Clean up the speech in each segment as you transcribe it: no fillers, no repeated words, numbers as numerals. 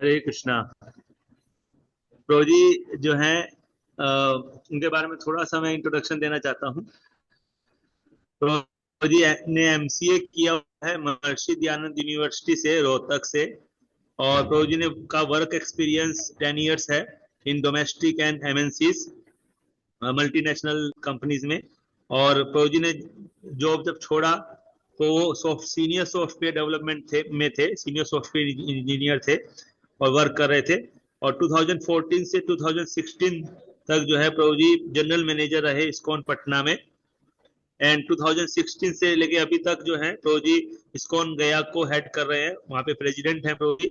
हरे कृष्णा। प्रभु जी जो हैं उनके बारे में थोड़ा सा मैं इंट्रोडक्शन देना चाहता हूँ। प्रभु जी ने एमसीए किया हुआ है महर्षि दयानंद यूनिवर्सिटी से, रोहतक से। और प्रभु जी ने का वर्क एक्सपीरियंस 10 इयर्स है in domestic and MNCs, multinational companies में। और प्रभु जी ने जॉब जब छोड़ा तो वो सीनियर सॉफ्टवेयर डेवलपमेंट थे, सीनियर सॉफ्टवेयर इंजीनियर थे और वर्क कर रहे थे। और 2014 से 2016 तक जो है प्रभु जी जनरल मैनेजर रहे इस्कॉन पटना में। एंड 2016 से लेके अभी तक जो है प्रभु जी इस्कॉन गया को हेड कर रहे हैं, वहां पे प्रेसिडेंट हैं प्रभु जी,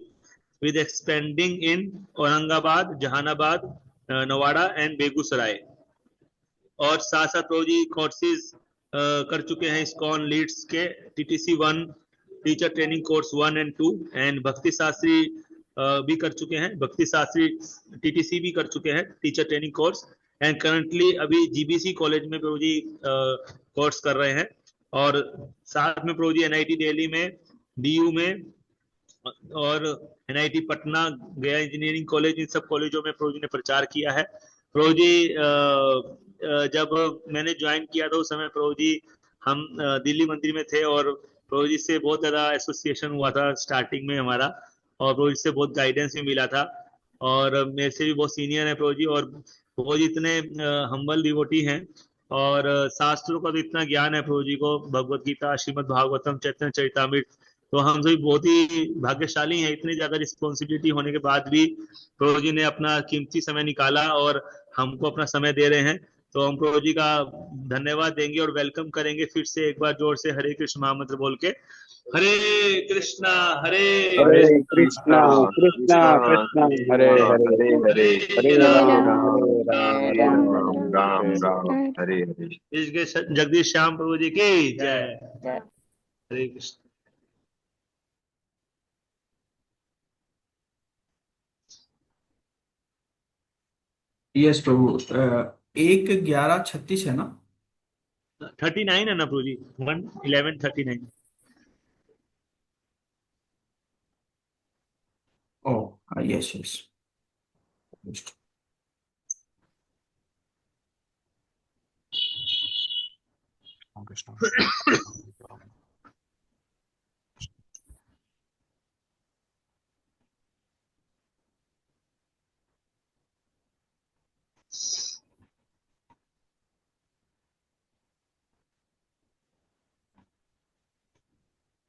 with expanding in Aurangabad, Jahanabad, Nawada and Begusarai. और साथ साथ प्रभु जी कोर्सेज कर चुके हैं इस्कॉन लीड्स के, TTC 1 teacher training course 1 and 2, and Bhakti Shastri भी कर चुके हैं, भक्ति शास्त्री TTC भी कर चुके हैं, teacher training course. And currently अभी GBC कॉलेज में प्रभु जी कोर्स कर रहे हैं। और साथ में प्रभु जी NIT दिल्ली में, DU में, और NIT पटना, गया इंजीनियरिंग कॉलेज, इन सब कॉलेजों में प्रभु जी ने प्रचार किया है। प्रभु जी जब मैंने ज्वाइन किया था उस समय प्रभु जी हम दिल्ली मंदिर में थे, और प्रभु जी से बहुत ज्यादा एसोसिएशन हुआ था स्टार्टिंग में हमारा, और प्रभु जी से बहुत गाइडेंस भी मिला था। और मेरे से भी बहुत सीनियर है प्रभु जी, और प्रभु जी इतने हम्बल डिवोटी हैं। और शास्त्रों का तो इतना ज्ञान है प्रभु जी को, भगवत गीता, श्रीमद् भागवतम, चैतन्य चरितामृत। तो हम सभी बहुत ही भाग्यशाली हैं, इतनी ज्यादा रिस्पॉन्सिबिलिटी होने के बाद भी प्रभु जी ने अपना कीमती समय निकाला और हमको अपना समय दे रहे हैं। तो हम प्रभु जी का धन्यवाद देंगे और वेलकम करेंगे फिर से एक बार जोर से हरे कृष्ण महामंत्र बोल के। हरे कृष्णा, हरे हरे हरे कृष्णा कृष्णा कृष्णा कृष्णा कृष्णा हरे कृष्णा हरे हरे हरे हरे हरे राम राम हरे राम हरे राम राम राम राम हरे राम हरे। हरे हरे। इसके जगदीश श्याम प्रभु जी की जय। हरे कृष्ण। यस प्रभु। 1:11:36 है ना? 39 है ना प्रभु जी? 1:11:39। ओ, यस यस।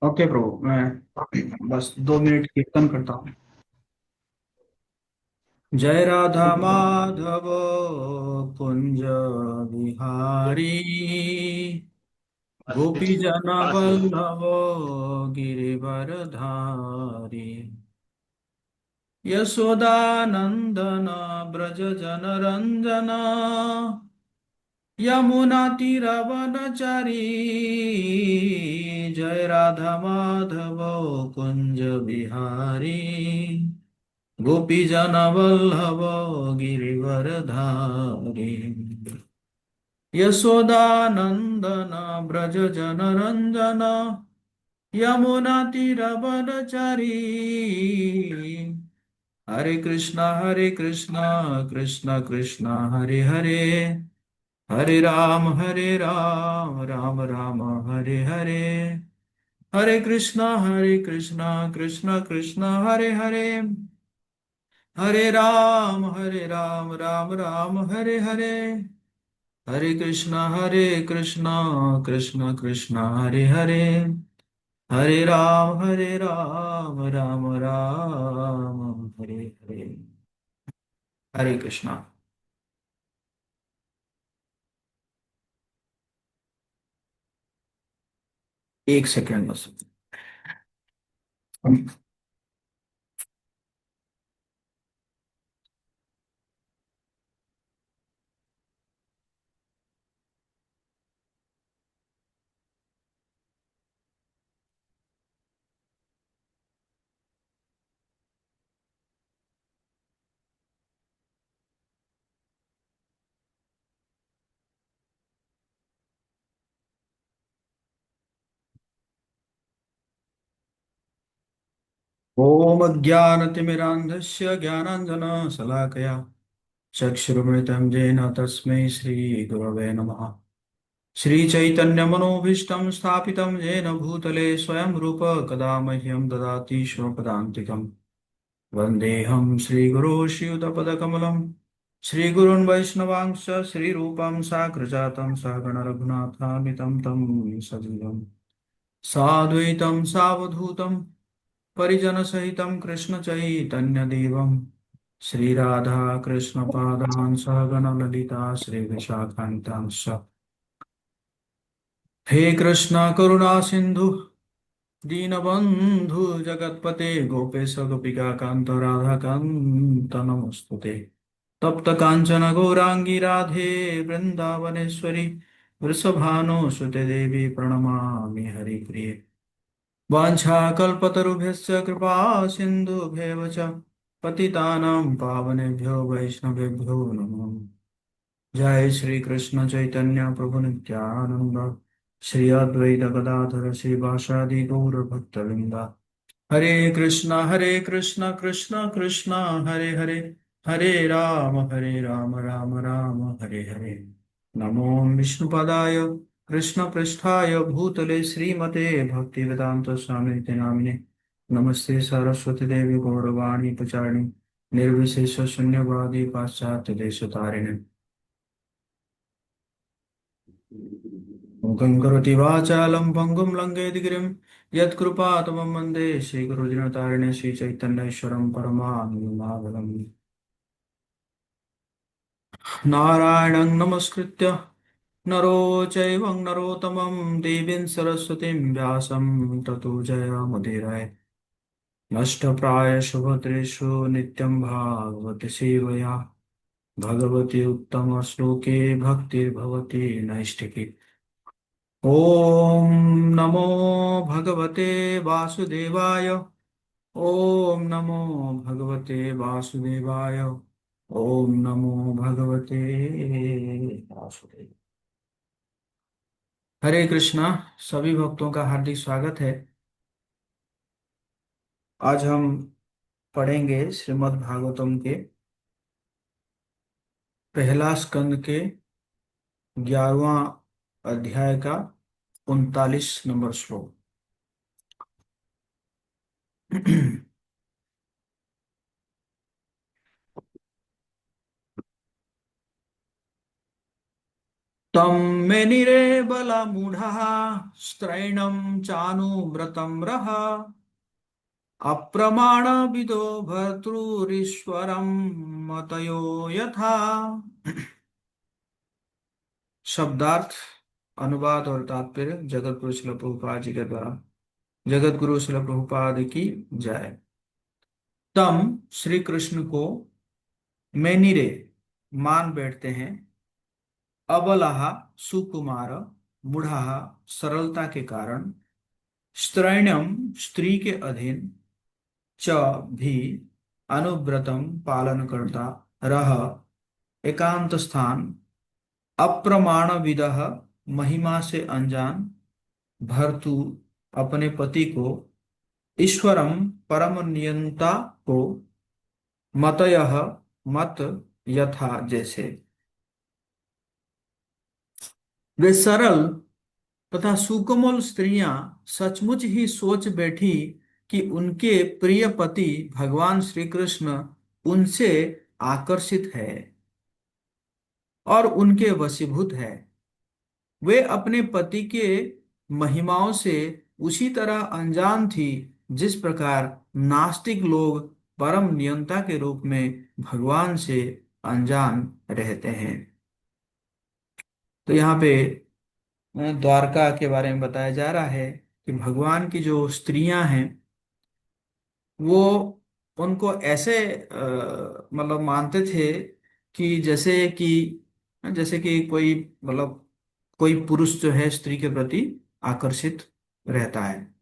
ओके प्रभु, मैं बस 2 मिनट कीर्तन करता हूँ। जय राधा माधव कुंज बिहारी, गोपी जन वल्लभ गिरिवरधारी, यशोदानंदन ब्रज जन रंजन, यमुना तीरवनचारी। जय राधा माधव कुंज बिहारी, गोपी जन वल्लभ गिरिवरधारी, यशोदानंदन ब्रज जन रंजन, यमुना तीरवनचारी। हरे कृष्णा कृष्ण कृष्ण हरे हरे, हरे राम राम राम हरे हरे, हरे कृष्णा कृष्ण कृष्ण हरे हरे, हरे राम राम राम हरे हरे, हरे कृष्णा कृष्ण कृष्ण हरे हरे, हरे राम राम राम हरे हरे। हरे कृष्णा। 1 सेकंड बस। ॐ अज्ञानतिमिरान्धस्य ज्ञानाञ्जनशलाकया चक्षुरुन्मिलितं येन तस्मै श्रीगुरवे नमः। श्रीचैतन्यमनोभीष्टं स्थापितं येन भूतले स्वयं रूप कदा मह्यं ददाति स्वपदान्तिकम्। वन्देऽहं श्रीगुरो श्रीयुतपदकमलं श्रीगुरून् वैष्णवांश्च श्रीरूपं साग्रजातं सहगण रघुनाथान्वितं तं सजीवम् साद्वैतं सावधूतं परिजनसहितं कृष्णचैतन्यदेवं श्रीराधा कृष्णपादान् सहगण ललिता श्रीविशाखान्तांश्च। हे कृष्ण करुणा सिंधु दीनबंधु जगतपते गोपेश गोपिका कांत राधा कांत नमस्तुते। तप्त कांचन गौरांगी राधे वृंदावनेश्वरी वृषभानुसुते देवी प्रणमामि हरिप्रिये। वाञ्छाकल्पतरुभ्यश्च कृपा सिन्धुभ्येव च पतितानां पावनेभ्यो वैष्णवेभ्यो नमो। जय श्री कृष्ण चैतन्य प्रभु नित्यानंद श्री अद्वैत गदाधर श्रीवासादि गौर भक्तवृंद। हरे कृष्ण कृष्ण कृष्ण हरे हरे, हरे राम राम राम हरे हरे। नमो विष्णुपदाय कृष्ण पृष्ठाय भूतले श्रीमते भक्तिवेदांत स्वामी नामिने। नमस्ते सरस्वती देवी गौरवाणी प्रचारिणे निर्विशेष शून्यवादी पाश्चात्य देशतारिणे। मूकं करोति वाचालं पङ्गुं लङ्घयेत् यत्कृपातमं वन्दे श्रीगुरुदिनतारिणे श्रीचैतन्येश्वरं परमानन्दमाधवम्। नारायणं नमस्कृत्य नरो चैवं नरोत्तमं देवीं सरस्वतीं व्यासं ततो जयमुदीरये। नष्टप्राय शुभद्रेषु नित्यं भागवती सेवया भगवती उत्तमश्लोके भक्तिर्भवति नैष्ठिकी। ॐ नमो भगवते वासुदेवाय, ॐ नमो भगवते वासुदेवाय, ॐ नमो भगवते वासुदेव। हरे कृष्णा। सभी भक्तों का हार्दिक स्वागत है। आज हम पढ़ेंगे श्रीमद् भागवतम के पहला स्कंद के 11वां अध्याय का 39 नंबर श्लोक। तं मेनिरे बलमूढः स्त्रैणं चानुव्रतं रः अप्रमाणविदो भर्तृरीश्वरं मतयो यथा। शब्दार्थ, अनुवाद और तात्पर्य जगत गुरु श्रील प्रभुपाद जी के द्वारा। जगत गुरु श्रील प्रभुपाद की जय। तम श्री कृष्ण को मेनिरे मान बैठते हैं, अबलह सुकुमार, मूढ़ा सरलता के कारण, स्त्रैण्यम स्त्री के अधीन, च भी अनुव्रतम पालन करता, रह एकांत स्थान, अप्रमाण विदह महिमा से अनजान, भर्तु अपने पति को, ईश्वरम परम नियंता को, मतयः मत यथा जैसे। वे सरल तथा सुकोमल स्त्रियां सचमुच ही सोच बैठी कि उनके प्रिय पति भगवान श्री कृष्ण उनसे आकर्षित है और उनके वशीभूत है। वे अपने पति के महिमाओं से उसी तरह अनजान थी जिस प्रकार नास्तिक लोग परम नियंता के रूप में भगवान से अनजान रहते हैं। तो यहाँ पे द्वारका के बारे में बताया जा रहा है कि भगवान की जो स्त्रियां हैं वो उनको ऐसे मतलब मानते थे कि जैसे कि कोई मतलब कोई पुरुष जो है स्त्री के प्रति आकर्षित रहता है।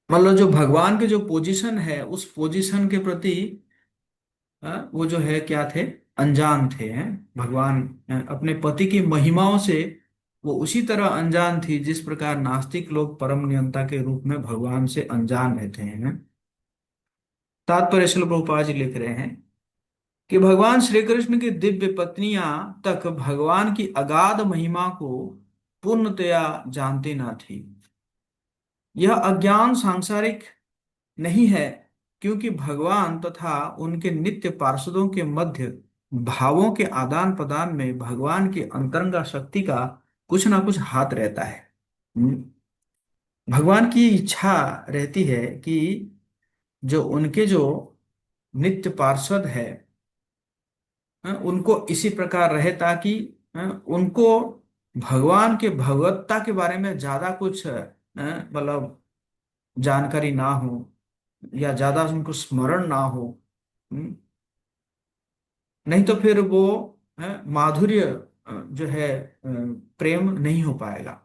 मतलब जो भगवान के जो पोजीशन है उस पोजीशन के प्रति वो जो है क्या थे, अनजान थे हैं। भगवान अपने पति की महिमाओं से वो उसी तरह अनजान थी जिस प्रकार नास्तिक लोग परम नियंता के रूप में भगवान से अनजान रहते हैं। तात्पर्य श्रील प्रभुपाद जी लिख रहे हैं कि भगवान श्री कृष्ण की दिव्य पत्नियां तक भगवान की अगाध महिमा को पूर्णतया जानती न थी। यह अज्ञान सांसारिक नहीं है, क्योंकि भगवान तथा उनके नित्य पार्षदों के मध्य भावों के आदान प्रदान में भगवान की अंतरंगा शक्ति का कुछ ना कुछ हाथ रहता है। हम्म, भगवान की इच्छा रहती है कि जो नित्य पार्षद है, उनको इसी प्रकार रहे, ताकि उनको भगवान के भगवत्ता के बारे में ज्यादा कुछ मतलब जानकारी ना हो, या ज्यादा उनको स्मरण ना हो। हम्म, नहीं तो फिर वो माधुर्य जो है प्रेम नहीं हो पाएगा।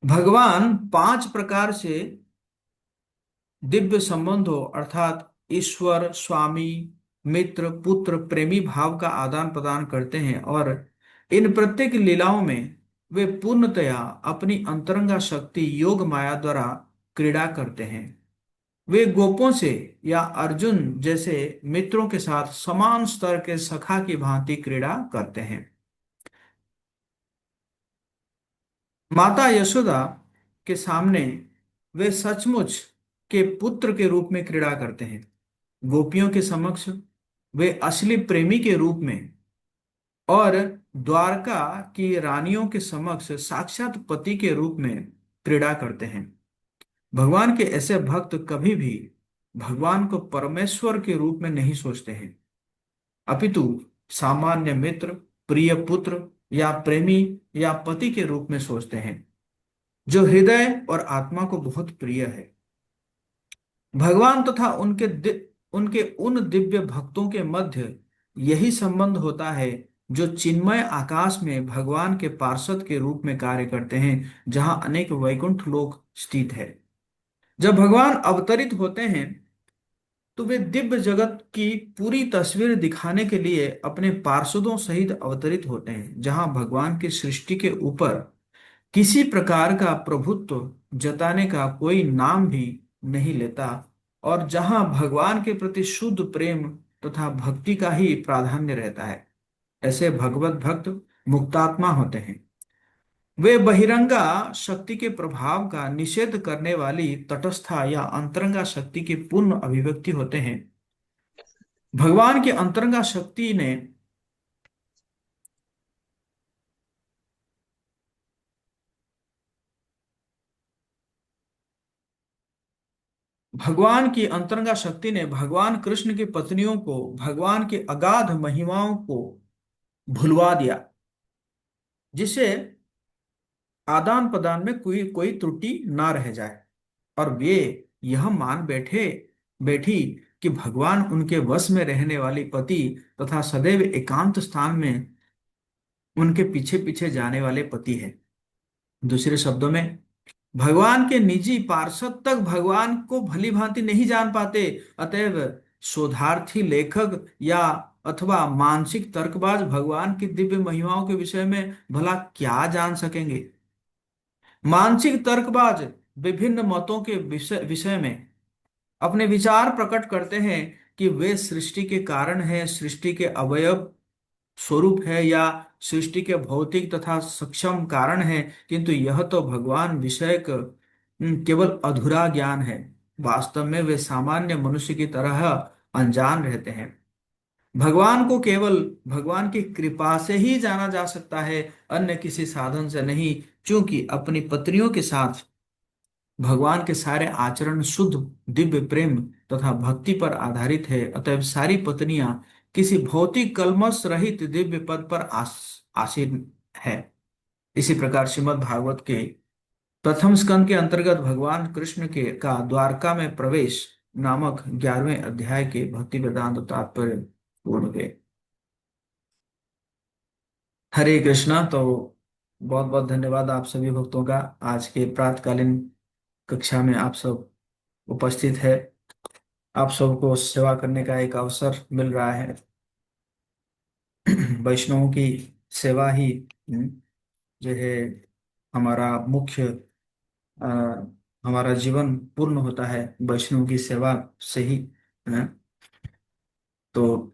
भगवान 5 प्रकार से दिव्य संबंधों अर्थात ईश्वर, स्वामी, मित्र, पुत्र, प्रेमी भाव का आदान प्रदान करते हैं, और इन प्रत्येक लीलाओं में वे पूर्णतया अपनी अंतरंगा शक्ति योग माया द्वारा क्रीड़ा करते हैं। वे गोपों से या अर्जुन जैसे मित्रों के साथ समान स्तर के सखा की भांति क्रीड़ा करते हैं। माता यशोदा के सामने वे सचमुच के पुत्र के रूप में क्रीड़ा करते हैं। गोपियों के समक्ष वे असली प्रेमी के रूप में, और द्वारका की रानियों के समक्ष साक्षात पति के रूप में क्रीड़ा करते हैं। भगवान के ऐसे भक्त कभी भी भगवान को परमेश्वर के रूप में नहीं सोचते हैं, अपितु सामान्य मित्र, प्रिय पुत्र या प्रेमी या पति के रूप में सोचते हैं, जो हृदय और आत्मा को बहुत प्रिय है। भगवान तथा उनके उन दिव्य भक्तों के मध्य यही संबंध होता है जो चिन्मय आकाश में भगवान के पार्षद के रूप में कार्य करते हैं, जहां अनेक वैकुंठ लोक स्थित है। जब भगवान अवतरित होते हैं तो वे दिव्य जगत की पूरी तस्वीर दिखाने के लिए अपने पार्षदों सहित अवतरित होते हैं, जहां भगवान की सृष्टि के ऊपर किसी प्रकार का प्रभुत्व जताने का कोई नाम भी नहीं लेता, और जहां भगवान के प्रति शुद्ध प्रेम तथा भक्ति का ही प्राधान्य रहता है। ऐसे भगवत भक्त मुक्तात्मा होते हैं। वे बहिरंगा शक्ति के प्रभाव का निषेध करने वाली तटस्था या अंतरंगा शक्ति की पूर्ण अभिव्यक्ति होते हैं। भगवान की अंतरंगा शक्ति ने भगवान की अंतरंगा शक्ति ने भगवान कृष्ण की पत्नियों को भगवान की अगाध महिमाओं को भुलवा दिया, जिससे आदान प्रदान में कोई कोई त्रुटि ना रह जाए, और वे यह मान बैठी कि भगवान उनके वश में रहने वाली पति तथा सदैव एकांत स्थान में उनके पीछे पीछे जाने वाले पति है। दूसरे शब्दों में, भगवान के निजी पार्षद तक भगवान को भली भांति नहीं जान पाते, अतएव शोधार्थी लेखक या अथवा मानसिक तर्कबाज भगवान की दिव्य महिमाओं के विषय में भला क्या जान सकेंगे। मानसिक तर्कबाज विभिन्न मतों के विषय में अपने विचार प्रकट करते हैं कि वे सृष्टि के कारण है, सृष्टि के अवयव स्वरूप है, या सृष्टि के भौतिक तथा सक्षम कारण है, किंतु यह तो भगवान विषयक केवल अधूरा ज्ञान है। वास्तव में वे सामान्य मनुष्य की तरह अनजान रहते हैं। भगवान को केवल भगवान की कृपा से ही जाना जा सकता है, अन्य किसी साधन से नहीं, क्योंकि अपनी पत्नियों के साथ भगवान के सारे आचरण शुद्ध दिव्य प्रेम तथा भक्ति पर आधारित है। अतएव सारी पत्नियां किसी भौतिक कलमश रहित दिव्य पद पर आसीन है। इसी प्रकार श्रीमद् भागवत के प्रथम स्कंद के अंतर्गत भगवान कृष्ण के का द्वारका में प्रवेश नामक 11वें अध्याय के भक्ति वेदांत तात्पर्य पूर्ण हुए। हरे कृष्णा। तो बहुत बहुत धन्यवाद आप सभी भक्तों का, आज के प्रातकालीन कक्षा में आप सब उपस्थित है। आप सबको सेवा करने का एक अवसर मिल रहा है। वैष्णवों की सेवा ही जो है हमारा मुख्य अ, हमारा जीवन पूर्ण होता है वैष्णव की सेवा से ही। अ, तो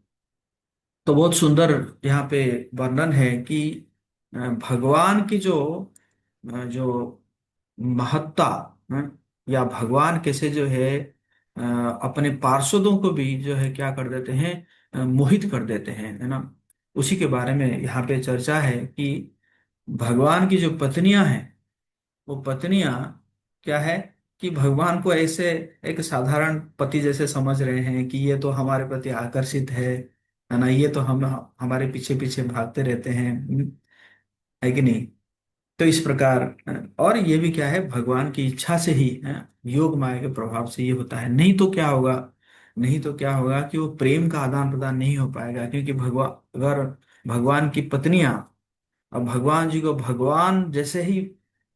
बहुत सुंदर यहाँ पे वर्णन है कि भगवान की जो महत्ता, अ, या भगवान कैसे जो है अ, अपने पार्षदों को भी जो है क्या कर देते हैं, मोहित कर देते हैं, है ना। उसी के बारे में यहाँ पे चर्चा है कि भगवान की जो पत्नियां हैं, वो पत्नियां क्या है कि भगवान को ऐसे एक साधारण पति जैसे समझ रहे हैं कि ये तो हमारे प्रति आकर्षित है ना, ये तो हम हमारे पीछे पीछे भागते रहते हैं, है कि नहीं। तो इस प्रकार और ये भी क्या है, भगवान की इच्छा से ही योग माया के प्रभाव से ये होता है। नहीं तो क्या होगा, नहीं तो क्या होगा कि वो प्रेम का आदान प्रदान नहीं हो पाएगा, क्योंकि भगवान अगर भगवान की पत्नियां अब भगवान जी को भगवान जैसे ही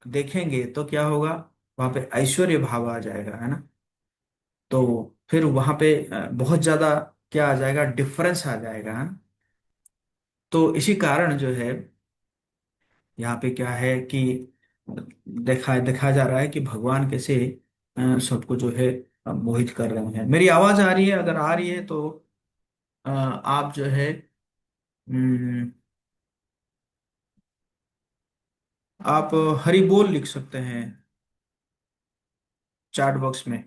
देखेंगे तो क्या होगा, वहां पे ऐश्वर्य भाव आ जाएगा, है ना। तो फिर वहां पे बहुत ज्यादा क्या आ जाएगा, डिफरेंस आ जाएगा, है ना। तो इसी कारण जो है यहाँ पे क्या है कि देखा देखा जा रहा है कि भगवान कैसे सबको जो है मोहित कर रहे हैं। मेरी आवाज आ रही है? अगर आ रही है तो आप जो है हम्म, आप हरि बोल लिख सकते हैं चैट बॉक्स में।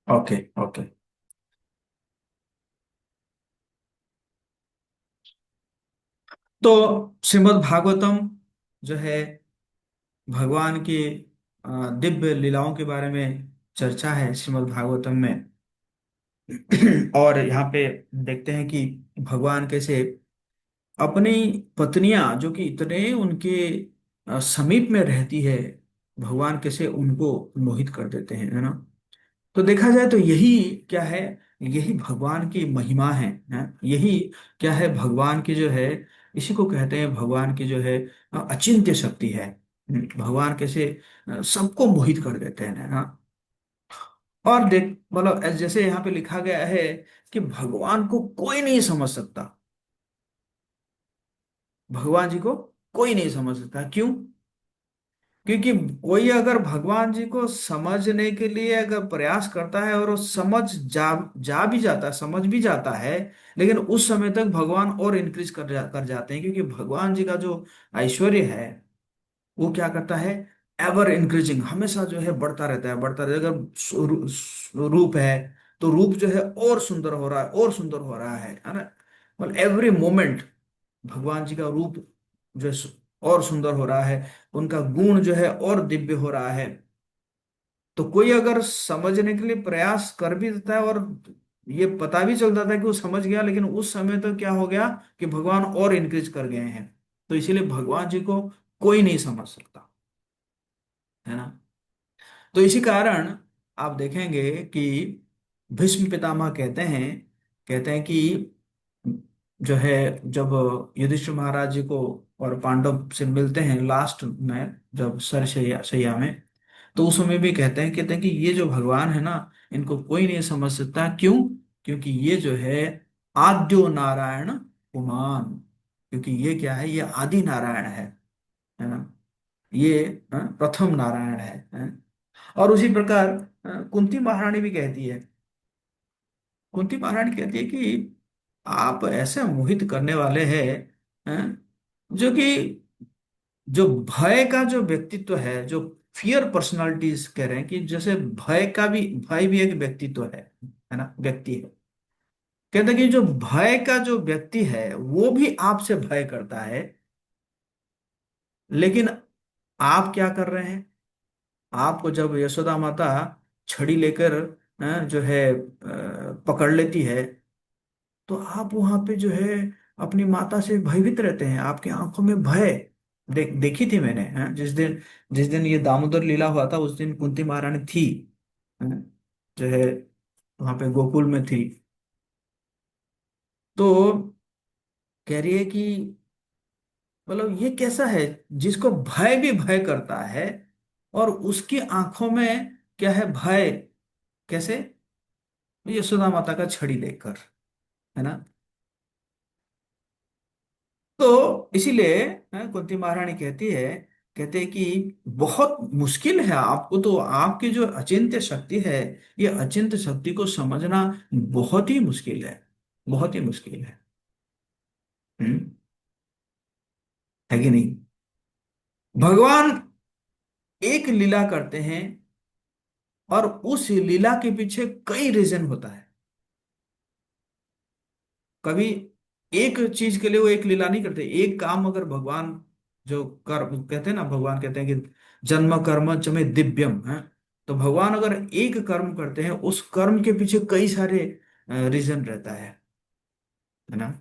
Okay okay. तो श्रीमद् भागवतम जो है भगवान की दिव्य लीलाओं के बारे में चर्चा है श्रीमद् भागवतम में। और यहाँ पे देखते हैं कि भगवान कैसे अपनी पत्नियां जो कि इतने उनके समीप में रहती है, भगवान कैसे उनको मोहित कर देते हैं, है ना। तो देखा जाए तो यही क्या है, यही भगवान की महिमा है? यही क्या है, भगवान की जो है, इसी को कहते हैं भगवान की जो है अचिंत्य शक्ति है। भगवान कैसे सबको मोहित कर देते हैं, है ना। और देख मतलब जैसे यहाँ पे लिखा गया है कि भगवान को कोई नहीं समझ सकता, भगवान जी को कोई नहीं समझ सकता। क्यों? क्योंकि कोई अगर भगवान जी को समझने के लिए अगर प्रयास करता है और वो समझ जा भी जाता है, समझ भी जाता है, लेकिन उस समय तक भगवान और इंक्रीज कर जाते हैं, क्योंकि भगवान जी का जो ऐश्वर्य है वो क्या करता है, एवर इंक्रीजिंग, हमेशा जो है बढ़ता रहता है, बढ़ता रहता है। अगर रूप है तो रूप जो है और सुंदर हो रहा है, और सुंदर हो रहा है ना। मतलब एवरी मोमेंट भगवान जी का रूप जो है और सुंदर हो रहा है, उनका गुण जो है और दिव्य हो रहा है। तो कोई अगर समझने के लिए प्रयास कर भी देता है और ये पता भी चल जाता है कि वो समझ गया, लेकिन उस समय तो क्या हो गया कि भगवान और इंक्रीज कर गए हैं। तो इसीलिए भगवान जी को कोई नहीं समझ सकता, है ना। तो इसी कारण आप देखेंगे कि भीष्म पितामह कहते हैं कि जो है जब युधिष्ठिर महाराज जी को और पांडव से मिलते हैं लास्ट में, जब सर शैया शैया में, तो उस समय भी कहते हैं कि ये जो भगवान है ना, इनको कोई नहीं समझ सकता। क्यों? क्योंकि ये जो है आद्यो नारायण पुमान, क्योंकि ये क्या है, ये आदि नारायण है ना। ये प्रथम नारायण है। और उसी प्रकार कुंती महारानी भी कहती है, कुंती महारानी कहती है कि आप ऐसे मोहित करने वाले हैं, जो कि जो भय का जो व्यक्तित्व है, जो फियर पर्सनालिटीज कह रहे हैं कि जैसे भय भी एक व्यक्तित्व है ना, व्यक्ति है। कहते हैं कि जो भय का जो व्यक्ति है वो भी आपसे भय करता है, लेकिन आप क्या कर रहे हैं, आपको जब यशोदा माता छड़ी लेकर जो है पकड़ लेती है, तो आप वहां पे जो है अपनी माता से भयभीत रहते हैं, आपकी आंखों में भय देखी थी मैंने, जिस दिन ये दामोदर लीला हुआ था उस दिन कुंती महारानी थी, जो है वहां पे गोकुल में थी। तो कह रही है कि मतलब ये कैसा है जिसको भय भी भय करता है, और उसकी आंखों में क्या है, भय, कैसे? यशोदा माता का छड़ी देखकर, है ना। तो इसीलिए कुंती महारानी कहती है, कहते हैं कि बहुत मुश्किल है आपको, तो आपकी जो अचिंत्य शक्ति है, ये अचिंत्य शक्ति को समझना बहुत ही मुश्किल है, बहुत ही मुश्किल है। हम्म, है कि नहीं? भगवान एक लीला करते हैं और उस लीला के पीछे कई रीजन होता है। कभी एक चीज के लिए वो एक लीला नहीं करते। एक काम अगर भगवान जो कर्म कहते हैं ना, भगवान कहते हैं कि जन्म कर्म च में दिव्यम है। तो भगवान अगर एक कर्म करते हैं, उस कर्म के पीछे कई सारे रीजन रहता है ना।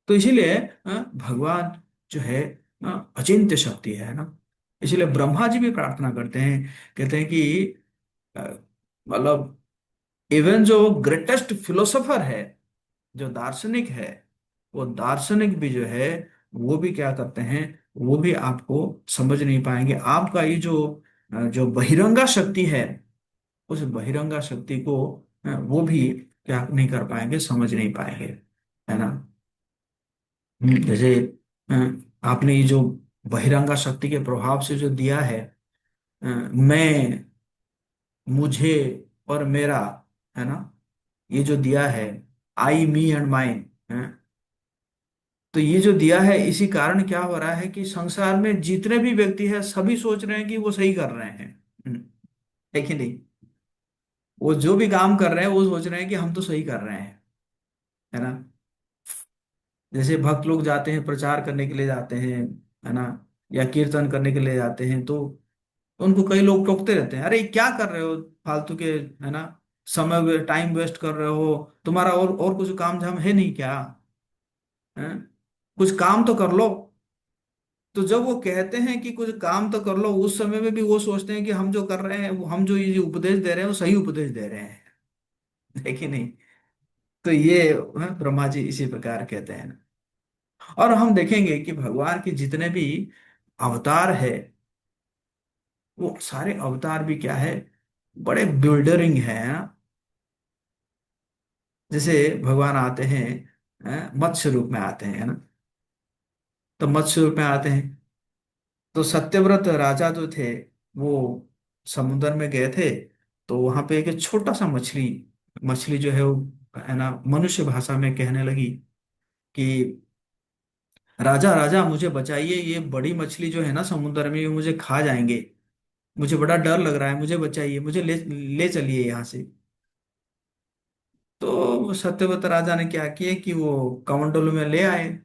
तो इसीलिए भगवान जो है अचिंत्य शक्ति है ना। इसीलिए ब्रह्मा जी भी प्रार्थना करते हैं, कहते हैं कि अ, मतलब इवन जो ग्रेटेस्ट फिलोसोफर है, जो दार्शनिक है, वो दार्शनिक भी जो है, वो भी क्या करते हैं, वो भी आपको समझ नहीं पाएंगे। आपका ये जो बहिरंगा शक्ति है, उस बहिरंगा शक्ति को वो भी क्या नहीं कर पाएंगे, समझ नहीं पाएंगे, है ना। जैसे अ, आपने ये जो बहिरंगा शक्ति के प्रभाव से जो दिया है, मैं, मुझे और मेरा, है ना, ये जो दिया है, आई मी एंड माइन, तो ये जो दिया है, इसी कारण क्या हो रहा है कि संसार में जितने भी व्यक्ति हैं, सभी सोच रहे हैं कि वो सही कर रहे हैं। हम्म, है कि नहीं? वो जो भी काम कर रहे हैं, वो सोच रहे हैं कि हम तो सही कर रहे हैं, है ना। जैसे भक्त लोग जाते हैं, प्रचार करने के लिए जाते हैं, है ना, या कीर्तन करने के लिए जाते हैं, तो उनको कई लोग टोकते रहते हैं, अरे क्या कर रहे हो फालतू के, है ना, समय टाइम वेस्ट कर रहे हो, तुम्हारा और कुछ काम धाम है नहीं क्या? हैं? कुछ काम तो कर लो। तो जब वो कहते हैं कि कुछ काम तो कर लो, उस समय में भी वो सोचते हैं कि हम जो कर रहे हैं, हम जो ये उपदेश दे रहे हैं, वो सही उपदेश दे रहे हैं। है कि नहीं? तो ये ब्रह्मा जी इसी प्रकार कहते हैं। और हम देखेंगे कि भगवान के जितने भी अवतार है, वो सारे अवतार भी क्या है, बड़े बिल्डरिंग है ना। जैसे भगवान आते हैं, मत्स्य रूप में आते हैं, है ना। तो मत्स्य रूप में आते हैं, तो सत्यव्रत राजा जो थे, वो समुद्र में गए थे। तो वहां पे एक छोटा सा मछली, मछली जो है वो, है ना, मनुष्य भाषा में कहने लगी कि राजा राजा मुझे बचाइए, ये बड़ी मछली जो है ना समुद्र में, ये मुझे खा जाएंगे, मुझे बड़ा डर लग रहा है, मुझे बचाइए, मुझे ले ले चलिए यहाँ से। तो सत्यव्रत राजा ने क्या किया कि वो कमंडलू में ले आए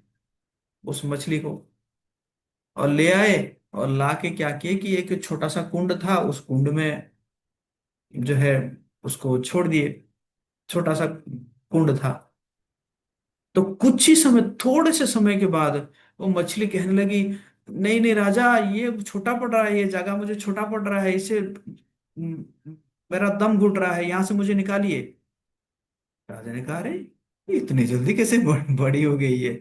उस मछली को, और ले आए, और लाके क्या किए कि एक छोटा सा कुंड था, उस कुंड में जो है उसको छोड़ दिए। छोटा सा कुंड था। तो कुछ ही समय, थोड़े से समय के बाद, वो मछली कहने लगी, नहीं नहीं राजा, ये छोटा पड़ रहा है, ये जगह मुझे छोटा पड़ रहा है, इससे मेरा दम घुट रहा है, यहां से मुझे निकालिए। राजा ने कहा, अरे ये इतनी जल्दी कैसे बड़ी हो गई है?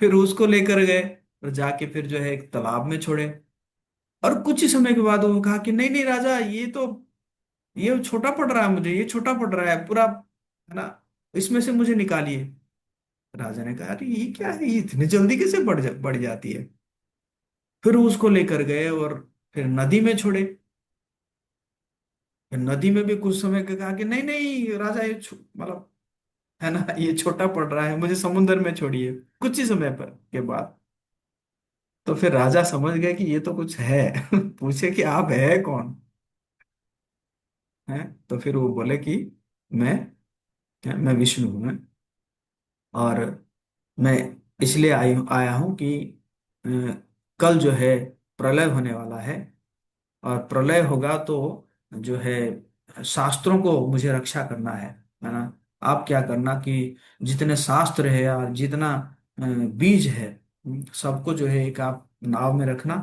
फिर उसको लेकर गए और जाके फिर जो है एक तालाब में छोड़े। और कुछ ही समय के बाद वो कहा कि नहीं नहीं राजा, ये छोटा पड़ रहा है मुझे, ये छोटा पड़ रहा है पूरा, है ना, इसमें से मुझे निकालिए। राजा ने कहा, अरे ये क्या है, ये इतनी जल्दी कैसे बढ़ जाती है? फिर उसको लेकर गए और फिर नदी में छोड़े। फिर नदी में भी कुछ समय के कहा कि नहीं नहीं राजा, मतलब, है ना, ये छोटा पड़ रहा है, मुझे समुद्र में छोड़िए। कुछ ही समय पर के बाद तो फिर राजा समझ गए कि ये तो कुछ है। पूछे कि आप है कौन? है? तो फिर वो बोले कि मैं मैं विष्णु हूं। और मैं इसलिए आया हूं कि अ, कल जो है प्रलय होने वाला है, और प्रलय होगा तो जो है शास्त्रों को मुझे रक्षा करना है ना। आप क्या करना कि जितने शास्त्र है या जितना बीज है, सबको जो है एक आप नाव में रखना,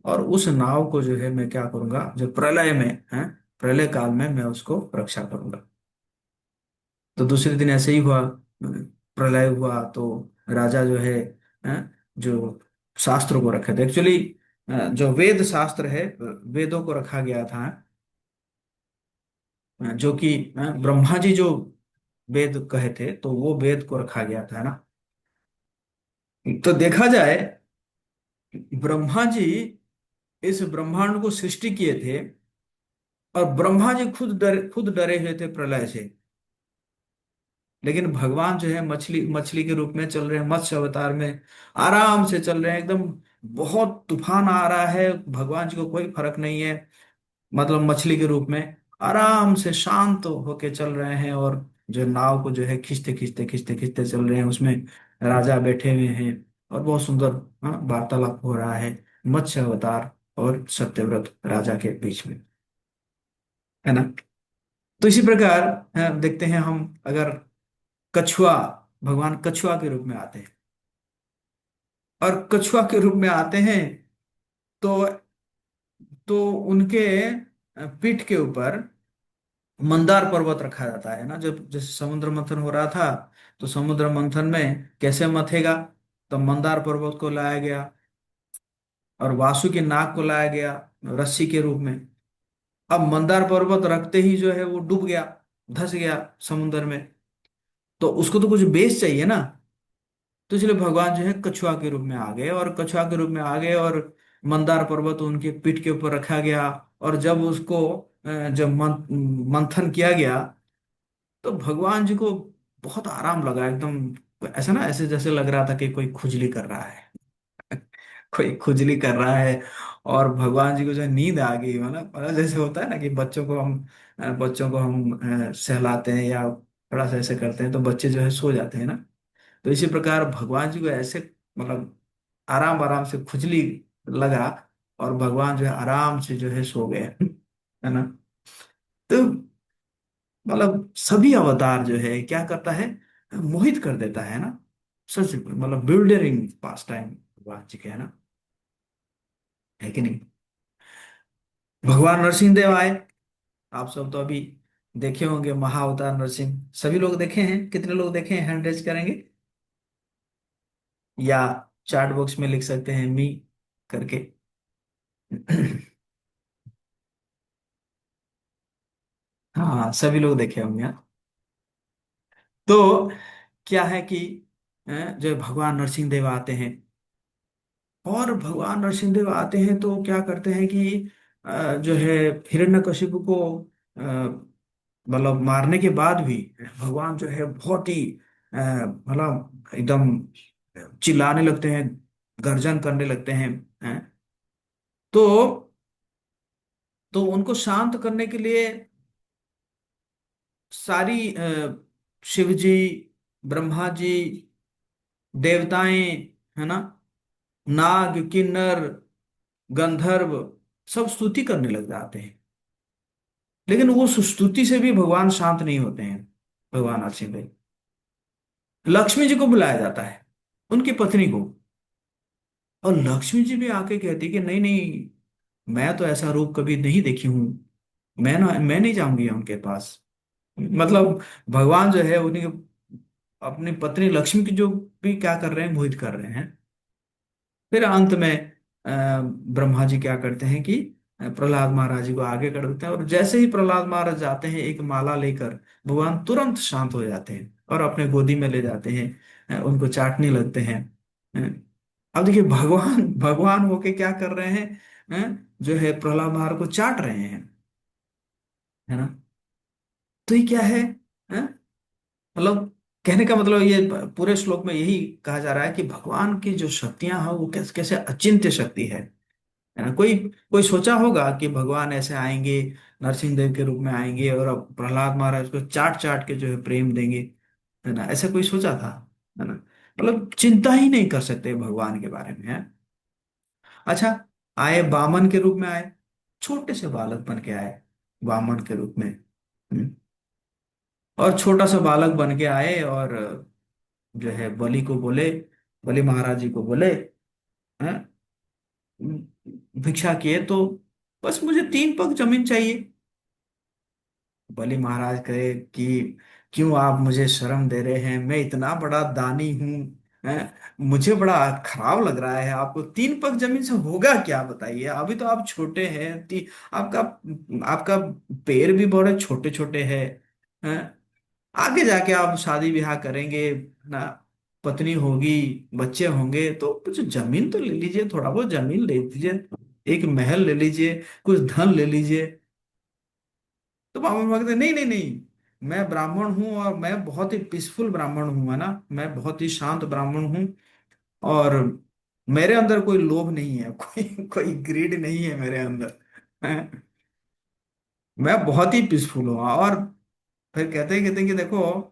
और उस नाव को जो है मैं क्या करूंगा, जो प्रलय में है, प्रलय काल में मैं उसको रक्षा करूंगा। तो दूसरे दिन ऐसे ही हुआ, प्रलय हुआ तो राजा जो है, जो शास्त्रों को रखे थे, एक्चुअली जो वेद शास्त्र है, वेदों को रखा गया था। जो कि ब्रह्मा जी जो वेद कहे थे, तो वो वेद को रखा गया था, है ना। तो देखा जाए, ब्रह्मा जी इस ब्रह्मांड को सृष्टि किए थे, और ब्रह्मा जी खुद डरे हुए थे प्रलय से। लेकिन भगवान जो है मछली मछली के रूप में चल रहे हैं, मत्स्य अवतार में आराम से चल रहे हैं एकदम। बहुत तूफान आ रहा है, भगवान जी को कोई फर्क नहीं है। मतलब मछली के रूप में आराम से शांत होके चल रहे हैं, और जो नाव को जो है खींचते खींचते खींचते खींचते चल रहे हैं, उसमें राजा बैठे हुए हैं, और बहुत सुंदर वार्तालाप हो रहा है मत्स्य अवतार और सत्यव्रत राजा के बीच में, है ना। तो इसी प्रकार देखते हैं हम, अगर कछुआ, भगवान कछुआ के रूप में आते हैं, और कछुआ के रूप में आते हैं, तो उनके पीठ के ऊपर मंदार पर्वत रखा जाता है ना। जब जैसे समुद्र मंथन हो रहा था, तो समुद्र मंथन में कैसे मथेगा, तो मंदार पर्वत को लाया गया, और वासुकी नाग को लाया गया रस्सी के रूप में। अब मंदार पर्वत रखते ही जो है वो डूब गया, धंस गया समुद्र में। तो उसको तो कुछ बेस चाहिए ना। तो इसलिए भगवान जो है कछुआ के रूप में आ गए, और कछुआ के रूप में आ गए, और मंदार पर्वत उनके पीठ के ऊपर रखा गया। और जब उसको जब मंथन किया गया, तो भगवान जी को बहुत आराम लगा एकदम। ऐसा ना, ऐसे जैसे लग रहा था कि कोई खुजली कर रहा है। कोई खुजली कर रहा है, और भगवान जी को जो है नींद आ गई, मतलब जैसे होता है ना कि बच्चों को हम सहलाते हैं या थोड़ा सा ऐसे करते हैं, तो बच्चे जो है सो जाते हैं ना। तो इसी प्रकार भगवान जी को ऐसे, मतलब आराम आराम से खुजली लगा, और भगवान जो है आराम से जो है सो गए, है ना। तो मतलब सभी अवतार जो है क्या करता है, मोहित कर देता है ना। सच मतलब बिल्डरिंग पास टाइम भगवान जी के, है ना, है कि नहीं। भगवान नरसिंह देव आए, आप सब तो अभी देखे होंगे महाअवतार नरसिंह। सभी लोग देखे हैं? कितने लोग देखे हैं, हैंड रेज करेंगे, या चैट बॉक्स में लिख सकते हैं मी करके। हाँ, सभी लोग देखे होंगे, हाँ। तो क्या है कि जो भगवान नरसिंह देव आते हैं, और भगवान नरसिंहदेव आते हैं तो क्या करते हैं कि जो है हिरण्यकशिपु को मतलब मारने के बाद भी भगवान जो है बहुत ही मतलब एकदम चिल्लाने लगते हैं, गर्जन करने लगते हैं। हैं? तो उनको शांत करने के लिए सारी शिव जी, ब्रह्मा जी, देवताएं, है ना, नाग, किन्नर, गंधर्व, सब स्तुति करने लग जाते हैं। लेकिन वो स्तुति से भी भगवान शांत नहीं होते हैं। भगवान नरसिंह, लक्ष्मी जी को बुलाया जाता है, उनकी पत्नी को। और लक्ष्मी जी भी आके कहती कि नहीं नहीं, मैं तो ऐसा रूप कभी नहीं देखी हूं, मैं नहीं जाऊंगी उनके पास। मतलब भगवान जो है उन्हीं अपनी पत्नी लक्ष्मी की जो भी क्या कर रहे हैं, मोहित कर रहे हैं। फिर अंत में अ, ब्रह्मा जी क्या करते हैं कि प्रहलाद महाराज जी को आगे कर देते हैं, और जैसे ही प्रहलाद महाराज जाते हैं एक माला लेकर, भगवान तुरंत शांत हो जाते हैं, और अपने गोदी में ले जाते हैं, उनको चाटने लगते हैं। अब देखिए भगवान भगवान होके क्या कर रहे हैं, जो है प्रहलाद महाराज को चाट रहे हैं, है ना। तो ये क्या है? मतलब कहने का मतलब ये पूरे श्लोक में यही कहा जा रहा है कि भगवान की जो शक्तियां हैं वो कैसे कैसे अचिंत्य शक्ति है ना। कोई कोई सोचा होगा कि भगवान ऐसे आएंगे, नरसिंह देव के रूप में आएंगे, और अब प्रहलाद महाराज को चाट चाट के जो है प्रेम देंगे, है ना। ऐसा कोई सोचा था? है ना। मतलब चिंता ही नहीं कर सकते भगवान के बारे में, है। अच्छा, आए वामन के रूप में आए, छोटे से बालक बन के आए वामन के रूप में। और छोटा सा बालक बन के आए, और जो है बलि को बोले, बलि महाराज जी को बोले, हैं, भिक्षा किए तो बस मुझे 3 पग जमीन चाहिए। बलि महाराज कहे कि क्यों आप मुझे शर्म दे रहे हैं, मैं इतना बड़ा दानी हूं, मुझे बड़ा खराब लग रहा है। आपको 3 पग जमीन से होगा क्या बताइए? अभी तो आप छोटे हैं। आपका आपका पैर भी बड़े छोटे छोटे हैं। आगे जाके आप शादी ब्याह करेंगे ना, पत्नी होगी, बच्चे होंगे, तो कुछ जमीन तो ले लीजिए, थोड़ा बहुत जमीन ले लीजिए, एक महल ले लीजिए, कुछ धन ले लीजिए। तो बाबा कहते नहीं नहीं नहीं, मैं ब्राह्मण हूँ और मैं बहुत ही पीसफुल ब्राह्मण हूँ, है ना, मैं बहुत ही शांत ब्राह्मण हूँ। और मेरे अंदर कोई लोभ नहीं है, कोई कोई ग्रीड नहीं है मेरे अंदर, हैं? मैं बहुत ही पीसफुल हूँ। और फिर कहते हैं कि देखो,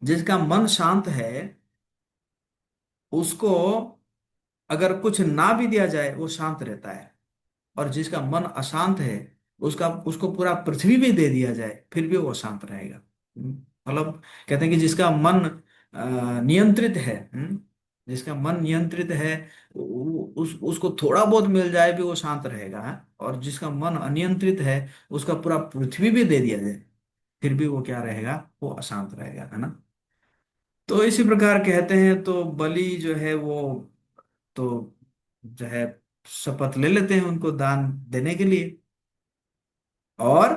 जिसका मन शांत है उसको अगर कुछ ना भी दिया जाए वो शांत रहता है। और जिसका मन अशांत है उसका उसको पूरा पृथ्वी भी दे दिया जाए फिर भी वो शांत रहेगा। मतलब कहते हैं कि जिसका मन नियंत्रित है, जिसका मन नियंत्रित है, उसको थोड़ा बहुत मिल जाए भी वो शांत रहेगा, है? और जिसका मन अनियंत्रित है उसका पूरा पृथ्वी भी दे दिया जाए फिर भी वो क्या रहेगा? वो अशांत रहेगा, है ना। तो इसी प्रकार कहते हैं, तो बलि जो है वो तो जो है शपथ ले लेते हैं उनको दान देने के लिए। और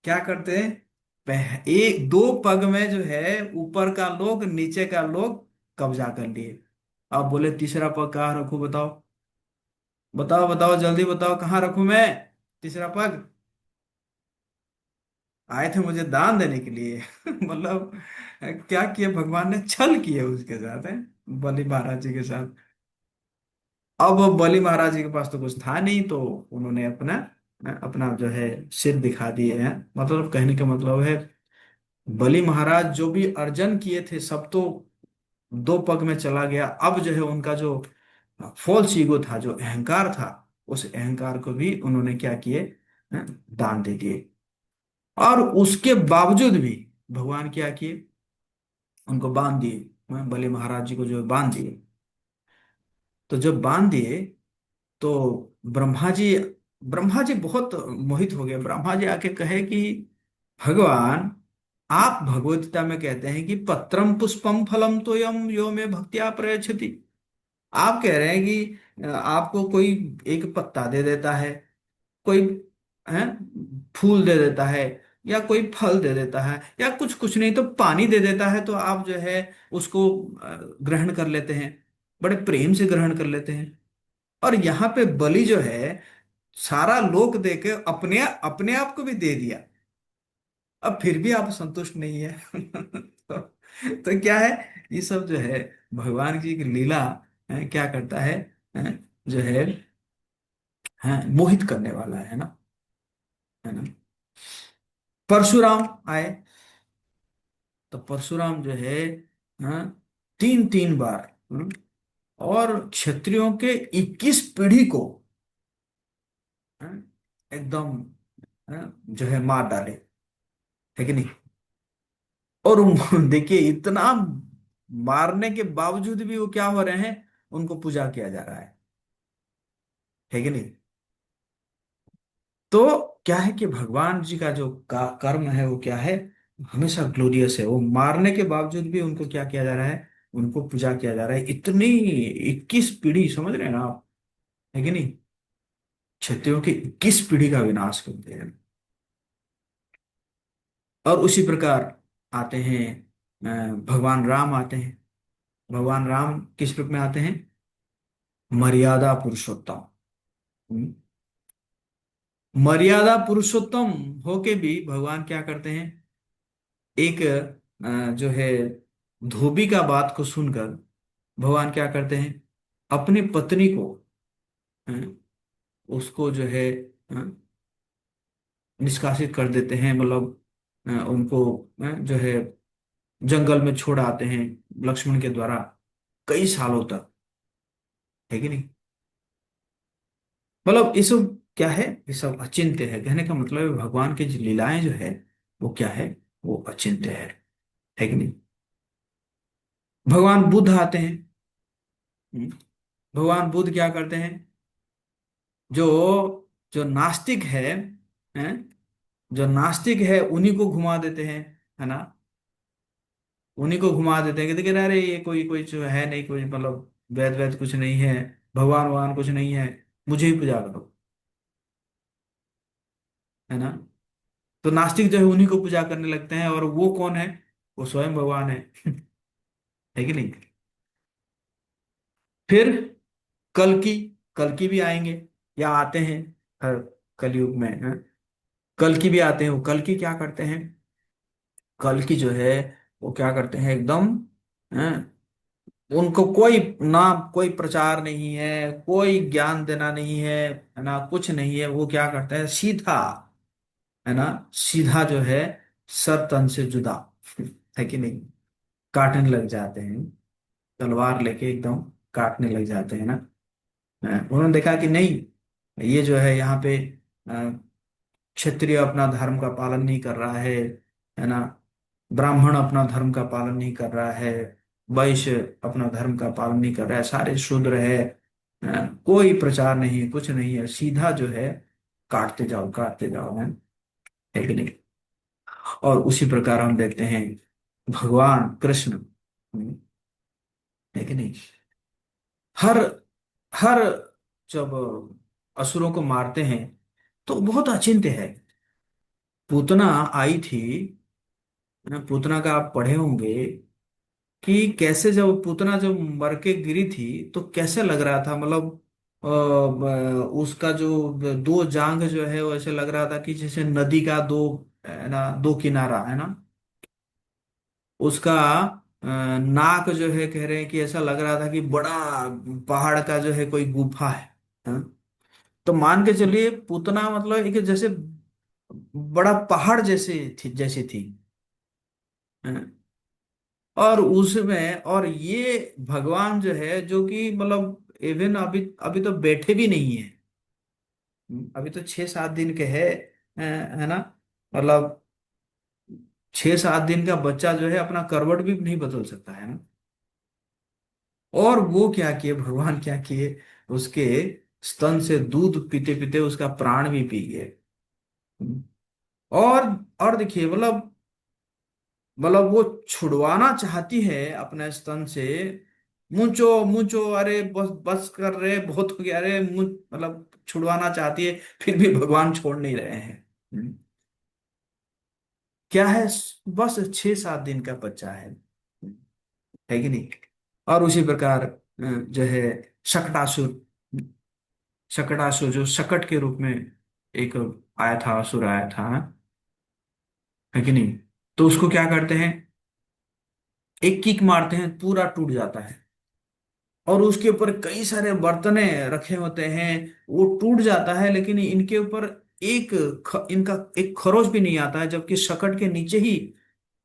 क्या करते हैं? एक दो पग में जो है ऊपर का लोग नीचे का लोग कब्जा कर लिए। अब बोले तीसरा पग कहाँ रखूं, बताओ बताओ बताओ, जल्दी बताओ कहाँ रखूं मैं तीसरा पग। आए थे मुझे दान देने के लिए। मतलब क्या किया भगवान ने? छल किए उसके साथ, है, बलि महाराज जी के साथ। अब बलि महाराज जी के पास तो कुछ था नहीं, तो उन्होंने अपना अपना जो है सिर दिखा दिए हैं। मतलब कहने का मतलब है, बलि महाराज जो भी अर्जन किए थे सब तो 2 पग में चला गया। अब जो है उनका जो फॉल्स ईगो था, जो अहंकार था, उस अहंकार को भी उन्होंने क्या किए? दान दे दिए। और उसके बावजूद भी भगवान क्या किए? उनको बांध दिए। बलि महाराज जी को जो बांध दिए। तो जब बांध दिए तो ब्रह्मा जी ब्रह्मा जी बहुत मोहित हो गए। ब्रह्मा जी आके कहे कि भगवान, आप भगवत गीता में कहते हैं कि पत्रम पुष्पम फलम तोयम यो में भक्त्या प्रयच्छति। आप कह रहे हैं कि आपको कोई एक पत्ता दे देता है, कोई है फूल दे देता है, या कोई फल दे देता है, या कुछ कुछ नहीं तो पानी दे देता है, तो आप जो है उसको ग्रहण कर लेते हैं, बड़े प्रेम से ग्रहण कर लेते हैं। और यहाँ पे बलि जो है सारा लोक दे के अपने अपने आप को भी दे दिया, अब फिर भी आप संतुष्ट नहीं है। तो क्या है, ये सब जो है भगवान की एक लीला क्या करता है, जो मोहित करने वाला है ना, है ना। परशुराम आए। तो परशुराम जो है, हाँ, 3 3 बार, और क्षत्रियों के 21 पीढ़ी को, हाँ, एकदम, जो है मार डाले, है कि नहीं। और देखिए इतना मारने के बावजूद भी वो क्या हो रहे हैं? उनको पूजा किया जा रहा है कि नहीं। तो क्या है कि भगवान जी का जो कर्म है वो क्या है? हमेशा ग्लोरियस है। वो मारने के बावजूद भी उनको क्या किया जा रहा है? उनको पूजा किया जा रहा है। इतनी 21 पीढ़ी, समझ रहे हैं ना आप, है कि नहीं। क्षत्रियों की 21 पीढ़ी का विनाश कर दिया। और उसी प्रकार आते हैं, भगवान राम आते हैं। भगवान राम किस रूप में आते हैं? मर्यादा पुरुषोत्तम। हम्म। मर्यादा पुरुषोत्तम होके भी भगवान क्या करते हैं? एक जो है धोबी का बात को सुनकर भगवान क्या करते हैं? अपनी पत्नी को, अ, उसको जो है निष्कासित कर देते हैं। मतलब उनको जो है जंगल में छोड़ आते हैं लक्ष्मण के द्वारा, कई सालों तक, है कि नहीं। मतलब ये सब क्या है? ये सब अचिंत्य है। कहने का मतलब है भगवान की जो लीलाएं जो है वो क्या है? वो अचिंत्य है कि नहीं। भगवान बुद्ध आते हैं। हम्म, भगवान बुद्ध क्या करते हैं? जो जो नास्तिक है, जो नास्तिक है उन्हीं को घुमा देते हैं, है ना। उन्हीं को घुमा देते हैं, कहते अरे ये कोई कोई जो है नहीं, कोई मतलब वैद वैद कुछ नहीं है, भगवान भगवान कुछ नहीं है, मुझे ही पूजा करो, है ना। तो नास्तिक जो है उन्हीं को पूजा करने लगते हैं, और वो कौन है? वो स्वयं भगवान है है कि नहीं। फिर कल्कि, कल्कि भी आएंगे या आते हैं हर कलयुग में, हैं? कल्कि भी आते हैं। वो कल्कि क्या करते हैं? कल्कि जो है वो क्या करते हैं एकदम, हैं? उनको कोई ना, कोई प्रचार नहीं है, कोई ज्ञान देना नहीं है ना, कुछ नहीं है। वो क्या करते हैं सीधा, है ना, सीधा जो है सर तन से जुदा है कि नहीं, काटने लग जाते हैं, तलवार लेके एकदम काटने लग जाते हैं ना। उन्होंने देखा कि नहीं, ये जो है यहाँ पे क्षत्रिय अपना धर्म का पालन नहीं कर रहा है ना, ब्राह्मण अपना धर्म का पालन नहीं कर रहा है, वैश्य अपना धर्म का पालन नहीं कर रहा है, सारे शूद्र है, कोई प्रचार नहीं है, कुछ नहीं है, सीधा जो है काटते जाओ है कि नहीं। और उसी प्रकार हम देखते हैं भगवान कृष्ण, है कि नहीं, हर हर जब असुरों को मारते हैं तो बहुत अचिंत्य है। पूतना आई थी, पूतना का आप पढ़े होंगे कि कैसे जब पूतना जब मर के गिरी थी तो कैसे लग रहा था, मतलब उसका जो दो जांग जो है वो ऐसे लग रहा था कि जैसे नदी का दो, है ना, दो किनारा, है ना। उसका नाक जो है कह रहे हैं कि ऐसा लग रहा था कि बड़ा पहाड़ का जो है कोई गुफा है। तो मान के चलिए पूतना मतलब एक जैसे बड़ा पहाड़ जैसी थी, है? और उसमें, और ये भगवान जो है जो कि मतलब इवन अभी अभी तो बैठे भी नहीं है, अभी तो 6-7 दिन के है ना, मतलब 6-7 दिन का बच्चा जो है अपना करवट भी नहीं बदल सकता, है ना। और वो क्या किए, भगवान क्या किए, उसके स्तन से दूध पीते पीते उसका प्राण भी पी गए। और और देखिए मतलब वो छुड़वाना चाहती है अपने स्तन से, मुंचो मुंचो, अरे बस बस कर रहे, बहुत हो गया, अरे मुझ मतलब छुड़वाना चाहती है, फिर भी भगवान छोड़ नहीं रहे हैं। क्या है, बस 6-7 दिन का बच्चा है कि नहीं। और उसी प्रकार जो है शकटासुर, शकटासुर जो शकट के रूप में एक आया था, असुर आया था, है कि नहीं। तो उसको क्या करते हैं, एक किक मारते हैं, पूरा टूट जाता है, और उसके ऊपर कई सारे बर्तने रखे होते हैं, वो टूट जाता है, लेकिन इनके ऊपर इनका एक खरोच भी नहीं आता है, जबकि शकट के नीचे ही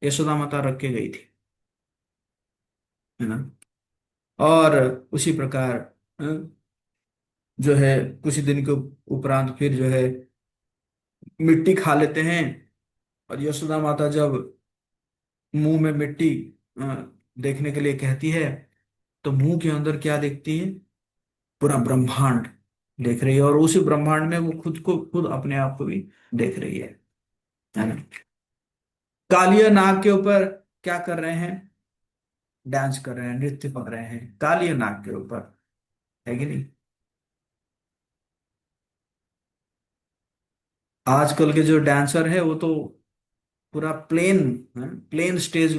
यशोदा माता रख के गई थी, है ना। और उसी प्रकार अ, जो है कुछ दिन के उपरांत फिर जो है मिट्टी खा लेते हैं, और यशोदा माता जब मुंह में मिट्टी अ, देखने के लिए कहती है, तो मुंह के अंदर क्या देखती है, पूरा ब्रह्मांड देख रही है, और उसी ब्रह्मांड में वो खुद को, खुद अपने आप को भी देख रही है ना। कालिया नाग के ऊपर क्या कर रहे हैं, डांस कर रहे हैं, नृत्य कर रहे हैं कालिया नाग के ऊपर, है कि नहीं। आजकल के जो डांसर है वो तो पूरा प्लेन, प्लेन स्टेज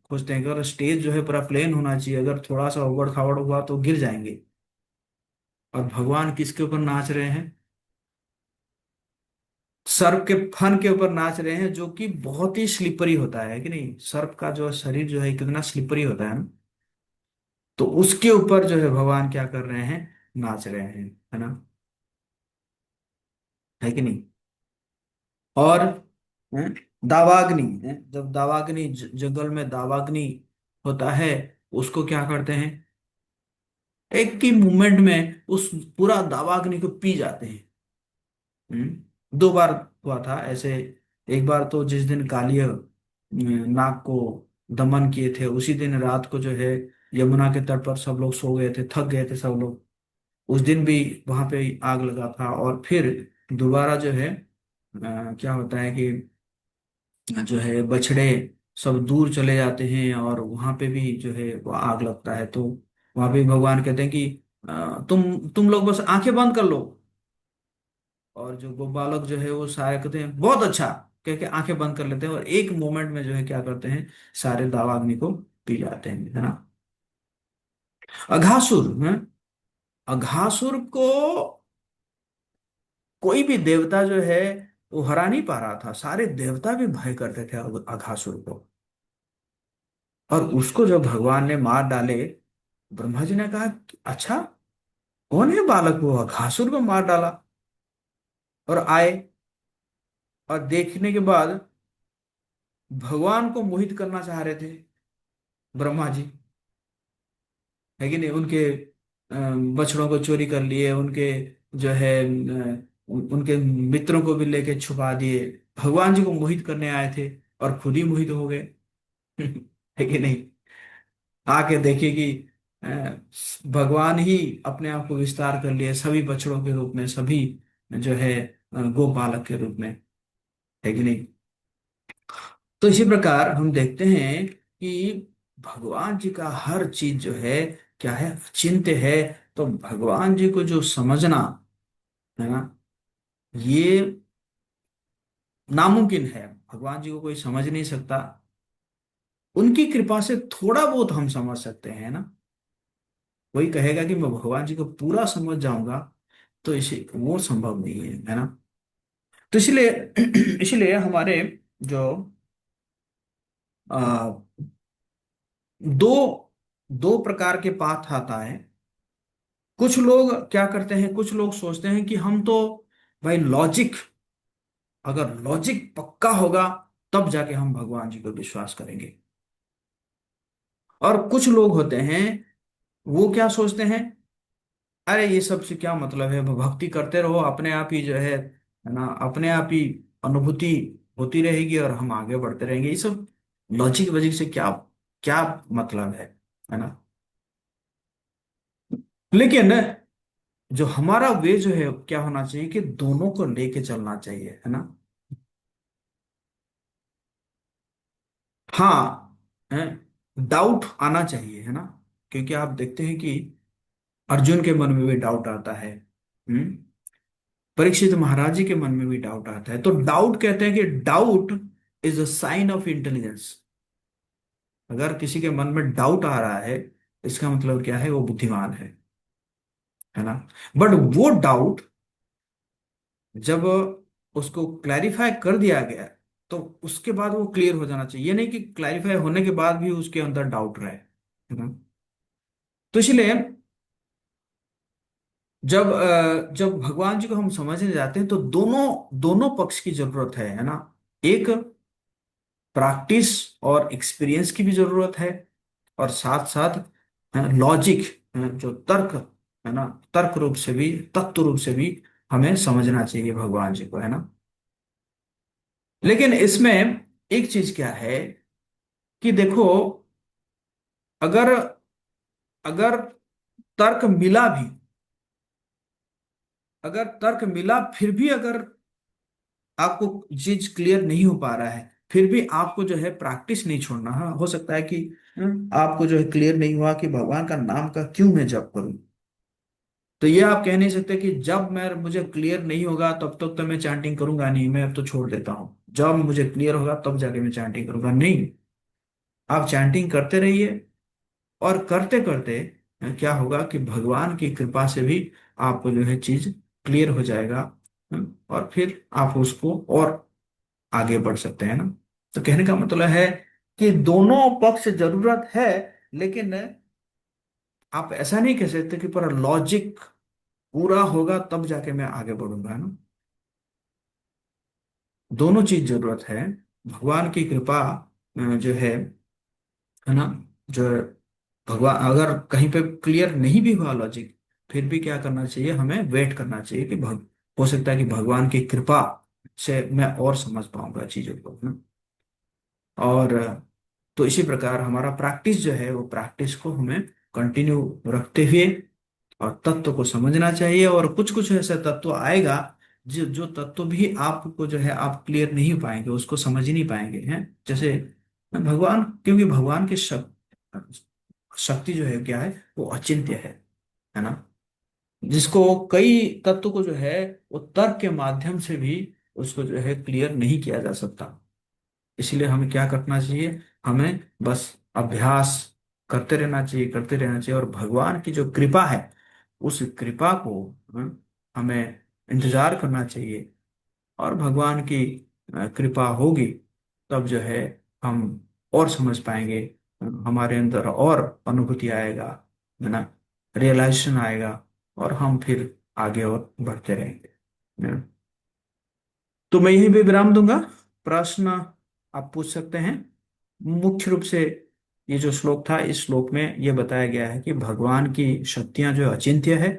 खोजते हैं, कि अगर स्टेज जो है पूरा प्लेन होना चाहिए, अगर थोड़ा सा उबड़ खाबड़ हुआ तो गिर जाएंगे। और भगवान किसके ऊपर नाच रहे हैं, सर्प के फन के ऊपर नाच रहे हैं, जो कि बहुत ही स्लिपरी होता है कि नहीं, सर्प का जो शरीर जो है कितना स्लिपरी होता है ना। तो उसके ऊपर जो है भगवान क्या कर रहे हैं, नाच रहे हैं, है ना, है कि नहीं। और हैं, दावाग्नि है, जब दावाग्नि जंगल में दावाग्नि होता है, उसको क्या करते हैं, एक ही मूवमेंट में उस पूरा दावाग्नि को पी जाते हैं। 2 बार हुआ था ऐसे। एक बार तो जिस दिन कालिय नाग को दमन किए थे, उसी दिन रात को जो है यमुना के तट पर सब लोग सो गए थे, थक गए थे सब लोग, उस दिन भी वहां पे आग लगा था। और फिर दोबारा जो है क्या होता है कि जो है बछड़े सब दूर चले जाते हैं और वहां पे भी जो है वो आग लगता है। तो वहां पे भगवान कहते हैं कि तुम लोग बस आंखें बंद कर लो। और जो गोपालक जो है वो सारे कहते हैं बहुत अच्छा, कह के आंखें बंद कर लेते हैं और एक मोमेंट में जो है क्या करते हैं, सारे दावाग्नि को पी जाते हैं, है ना। अघासुर है, अघासुर को कोई भी देवता जो है वो हरा नहीं पा रहा था, सारे देवता भी भय करते थे अघासुर को। और उसको जब भगवान ने मार डाले, ब्रह्मा जी ने कहा कि अच्छा, कौन है बालक, वो अघासुर को मार डाला। और आए और देखने के बाद भगवान को मोहित करना चाह रहे थे ब्रह्मा जी, है कि नहीं। उनके बछड़ों को चोरी कर लिए, उनके जो है उनके मित्रों को भी लेके छुपा दिए, भगवान जी को मोहित करने आए थे और खुद ही मोहित हो गए। है कि नहीं। आके देखे कि अ, भगवान ही अपने आप को विस्तार कर लिए सभी बछड़ों के रूप में, सभी जो है गोपालक के रूप में, है कि नहीं। तो इसी प्रकार हम देखते हैं कि भगवान जी का हर चीज जो है क्या है, चिंत्य है। तो भगवान जी को जो समझना है ना, ये नामुमकिन है, भगवान जी को कोई समझ नहीं सकता। उनकी कृपा से थोड़ा बहुत हम समझ सकते हैं ना। कोई कहेगा कि मैं भगवान जी को पूरा समझ जाऊंगा, तो इसे वो संभव नहीं है ना। तो इसलिए इसलिए हमारे जो आ, दो दो प्रकार के पाथ आता है। कुछ लोग क्या करते हैं, कुछ लोग सोचते हैं कि हम तो भाई लॉजिक, अगर लॉजिक पक्का होगा तब जाके हम भगवान जी को विश्वास करेंगे। और कुछ लोग होते हैं, वो क्या सोचते हैं, अरे ये सब से क्या मतलब है, भक्ति करते रहो, अपने आप ही जो है ना, अपने आप ही अनुभूति होती रहेगी और हम आगे बढ़ते रहेंगे। ये सब लॉजिक वजिक से क्या क्या मतलब है ना। लेकिन जो हमारा वे जो है क्या होना चाहिए कि दोनों को लेके चलना चाहिए, है ना। हाँ, है, डाउट आना चाहिए, है ना। क्योंकि आप देखते हैं कि अर्जुन के मन में भी डाउट आता है। परीक्षित महाराज जी के मन में भी डाउट आता है। तो डाउट कहते हैं कि doubt is a sign of intelligence. अगर किसी के मन में डाउट आ रहा है, इसका मतलब क्या है, वो बुद्धिमान है ना। बट वो डाउट जब उसको क्लैरिफाई कर दिया गया, तो उसके बाद वो क्लियर हो जाना चाहिए। ये नहीं कि क्लैरिफाई होने के बाद भी उसके अंदर डाउट रहे, है ना। तो इसलिए जब भगवान जी को हम समझने जाते हैं तो दोनों दोनों पक्ष की जरूरत है ना। एक प्रैक्टिस और एक्सपीरियंस की भी जरूरत है, और साथ साथ लॉजिक, जो तर्क है ना, तर्क रूप से भी, तत्व रूप से भी हमें समझना चाहिए भगवान जी को, है ना। लेकिन इसमें एक चीज क्या है कि देखो, अगर अगर तर्क मिला भी, अगर तर्क मिला फिर भी अगर आपको चीज क्लियर नहीं हो पा रहा है, फिर भी आपको जो है प्रैक्टिस नहीं छोड़ना। हाँ, हो सकता है कि आपको जो है क्लियर नहीं हुआ कि भगवान का नाम का क्यों मैं जप करूं। तो ये आप कह नहीं सकते कि जब मैं मुझे क्लियर नहीं होगा तब तक तो मैं चैंटिंग करूंगा नहीं, मैं अब तो छोड़ देता हूँ, जब मुझे क्लियर होगा तब जाके मैं चैंटिंग करूंगा। नहीं, आप चैंटिंग करते रहिए। और करते करते क्या होगा कि भगवान की कृपा से भी आपको जो है चीज क्लियर हो जाएगा। और फिर आप उसको और आगे बढ़ सकते हैं ना। तो कहने का मतलब है कि दोनों पक्ष जरूरत है, लेकिन आप ऐसा नहीं कह सकते कि पूरा लॉजिक पूरा होगा तब जाके मैं आगे बढ़ूंगा, है ना। दोनों चीज जरूरत है। भगवान की कृपा जो है ना, जो भगवान अगर कहीं पे क्लियर नहीं भी हुआ लॉजिक, फिर भी क्या करना चाहिए, हमें वेट करना चाहिए कि हो सकता है कि भगवान की कृपा से मैं और समझ पाऊंगा चीजों को, है ना। और तो इसी प्रकार हमारा प्रैक्टिस जो है, वो प्रैक्टिस को हमें कंटिन्यू रखते हुए और तत्व को समझना चाहिए। और कुछ कुछ ऐसे तत्व आएगा जो जो तत्व भी आपको जो है आप क्लियर नहीं पाएंगे, उसको समझ ही नहीं पाएंगे हैं। जैसे भगवान, क्योंकि भगवान की शक्ति जो है क्या है, वो अचिंत्य है ना। जिसको कई तत्व को जो है वो तर्क के माध्यम से भी उसको जो है क्लियर नहीं किया जा सकता। इसलिए हमें क्या करना चाहिए, हमें बस अभ्यास करते रहना चाहिए, करते रहना चाहिए, और भगवान की जो कृपा है उस कृपा को हमें इंतजार करना चाहिए। और भगवान की कृपा होगी तब जो है हम और समझ पाएंगे, हमारे अंदर और अनुभूति आएगा, है ना, रियलाइजेशन आएगा, और हम फिर आगे और बढ़ते रहेंगे, है ना? तो मैं यही भी विराम दूंगा। प्रश्न आप पूछ सकते हैं। मुख्य रूप से ये जो श्लोक था, इस श्लोक में ये बताया गया है कि भगवान की शक्तियां जो अचिंत्य है,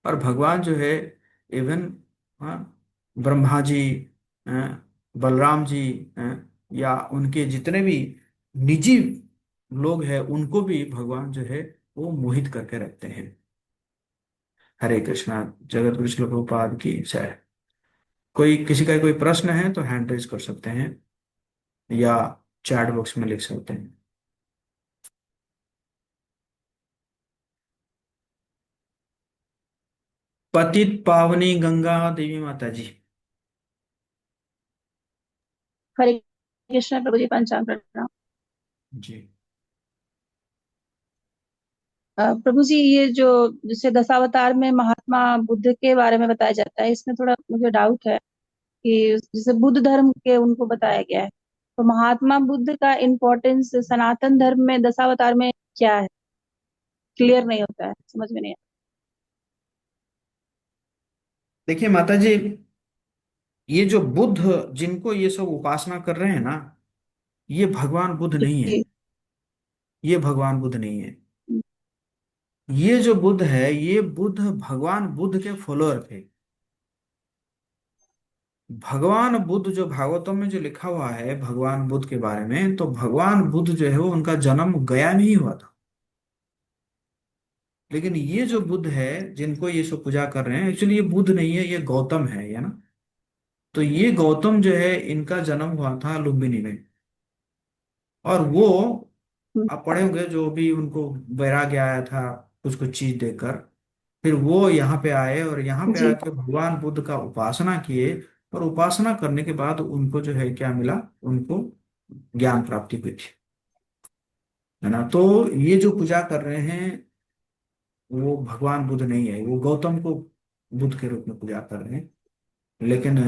और भगवान जो है इवन ब्रह्मा जी, अ, बलराम जी, या उनके जितने भी निजी लोग हैं उनको भी भगवान जो है वो मोहित करके रखते हैं। हरे कृष्णा। जगत गुरु श्री प्रभुपाद की जय। कोई किसी का कोई प्रश्न है तो हैंड रेज कर सकते हैं या चैट बॉक्स में लिख सकते हैं। पतित पावनी गंगा देवी माता जी। हरे कृष्ण प्रभु जी, पंचांग प्रणाम। जी। प्रभु जी, ये जो जैसे दशावतार में महात्मा बुद्ध के बारे में बताया जाता है, इसमें थोड़ा मुझे डाउट है कि जैसे बुद्ध धर्म के उनको बताया गया है, तो महात्मा बुद्ध का इम्पोर्टेंस सनातन धर्म में दशावतार में क्या है, क्लियर नहीं होता है, समझ में नहीं देखिए माता जी, ये जो बुद्ध जिनको ये सब उपासना कर रहे हैं ना, ये भगवान बुद्ध आता नहीं है। जी। ये भगवान बुद्ध नहीं है। ये जो बुद्ध है, ये बुद्ध भगवान बुद्ध के फॉलोअर थे। भगवान बुद्ध जो भागवतम में जो लिखा हुआ है भगवान बुद्ध के बारे में, तो भगवान बुद्ध जो है वो उनका जन्म गया में ही हुआ था। लेकिन ये जो बुद्ध है जिनको ये सब पूजा कर रहे हैं, एक्चुअली ये बुद्ध नहीं है, ये गौतम है ना। तो ये गौतम जो है इनका जन्म हुआ था लुम्बिनी में। और वो, हम्म, आप पढ़े होंगे, जो भी उनको वैराग्य आया था कुछ कुछ चीज देखकर, फिर वो यहाँ पे आए और यहाँ पे जी आके भगवान बुद्ध का उपासना किए। और उपासना करने के बाद उनको जो है क्या मिला, उनको ज्ञान प्राप्ति हुई थी, है ना। तो ये जो पूजा कर रहे हैं वो भगवान बुद्ध नहीं है, वो गौतम को बुद्ध के रूप में पूजा कर रहे हैं। लेकिन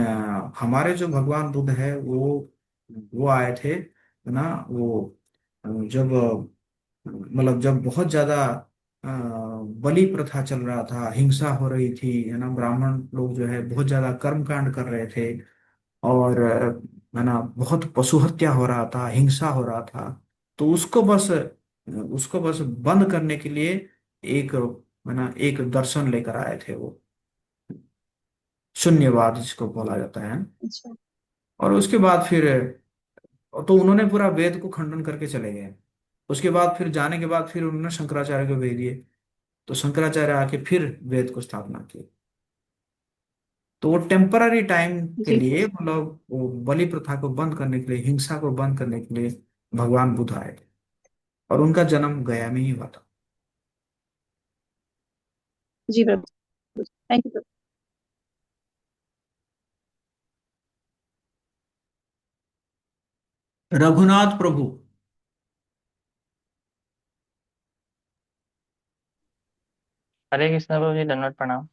हमारे जो भगवान बुद्ध है वो आए थे, है ना। वो जब मतलब जब बहुत ज्यादा अ, बलि प्रथा चल रहा था, हिंसा हो रही थी, है ना, ब्राह्मण लोग जो है बहुत ज्यादा कर्म कांड कर रहे थे, और है ना बहुत पशु हत्या हो रहा था, हिंसा हो रहा था। तो उसको बस बंद करने के लिए एक, है ना, एक दर्शन लेकर आए थे वो, शून्यवाद जिसको बोला जाता है। अच्छा। और उसके बाद फिर तो उन्होंने पूरा वेद को खंडन करके चले गए। उसके बाद फिर जाने के बाद फिर उन्होंने शंकराचार्य को भेज दिए। तो शंकराचार्य आके फिर वेद को स्थापना की। तो वो टेम्पररी टाइम के जी लिए, मतलब वो बलि प्रथा को बंद करने के लिए, हिंसा को बंद करने के लिए भगवान बुद्ध आए थे। और उनका जन्म गया में ही हुआ था। जी प्रभु, थैंक यू। रघुनाथ प्रभु। हरे कृष्ण प्रभु जी, दंडवत प्रणाम।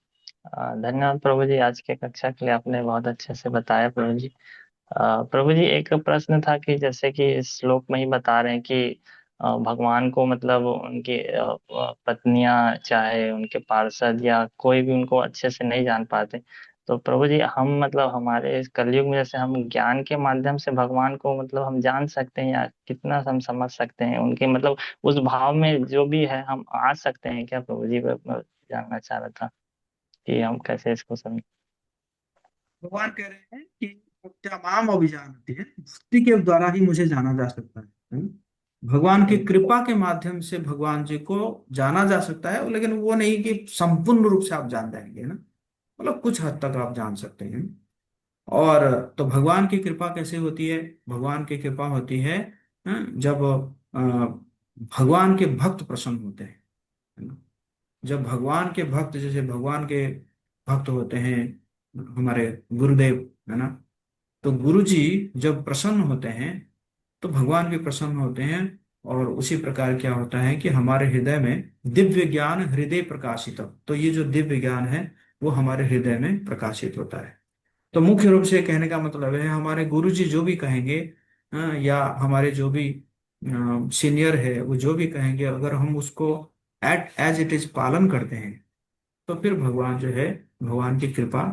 धन्यवाद प्रभु जी, आज के कक्षा के लिए आपने बहुत अच्छे से बताया प्रभु जी। प्रभु जी, एक प्रश्न था कि जैसे कि इस श्लोक में ही बता रहे हैं कि भगवान को मतलब उनकी पत्नियां चाहे उनके पार्षद या कोई भी उनको अच्छे से नहीं जान पाते। तो प्रभु जी, हम मतलब हमारे इस कलयुग में जैसे हम ज्ञान के माध्यम से भगवान को मतलब हम जान सकते हैं, या कितना हम समझ सकते हैं उनके मतलब उस भाव में जो भी है हम आ सकते हैं क्या प्रभु जी? मैं जानना चाह रहा था कि हम कैसे इसको समझ। भगवान कह रहे हैं कि तमाम अभिजान होती है, भक्ति के द्वारा ही मुझे जाना जा सकता है। भगवान की कृपा के माध्यम से भगवान जी को जाना जा सकता है, लेकिन वो नहीं कि संपूर्ण रूप से आप जान जाएंगे ना, मतलब कुछ हद तक आप जान सकते हैं। और तो भगवान की कृपा कैसे होती है? भगवान की कृपा होती है जब भगवान के भक्त प्रसन्न होते हैं, है ना। जब भगवान के भक्त, जैसे भगवान के भक्त होते हैं हमारे गुरुदेव, है ना, तो गुरु जी जब प्रसन्न होते हैं तो भगवान भी प्रसन्न होते हैं। और उसी प्रकार क्या होता है कि हमारे हृदय में दिव्य ज्ञान हृदय प्रकाशित, तो ये जो दिव्य ज्ञान है वो हमारे हृदय में प्रकाशित होता है। तो मुख्य रूप से कहने का मतलब है हमारे गुरु जी जो भी कहेंगे, या हमारे जो भी सीनियर है वो जो भी कहेंगे, अगर हम उसको एट एज इट इज पालन करते हैं तो फिर भगवान जो है, भगवान की कृपा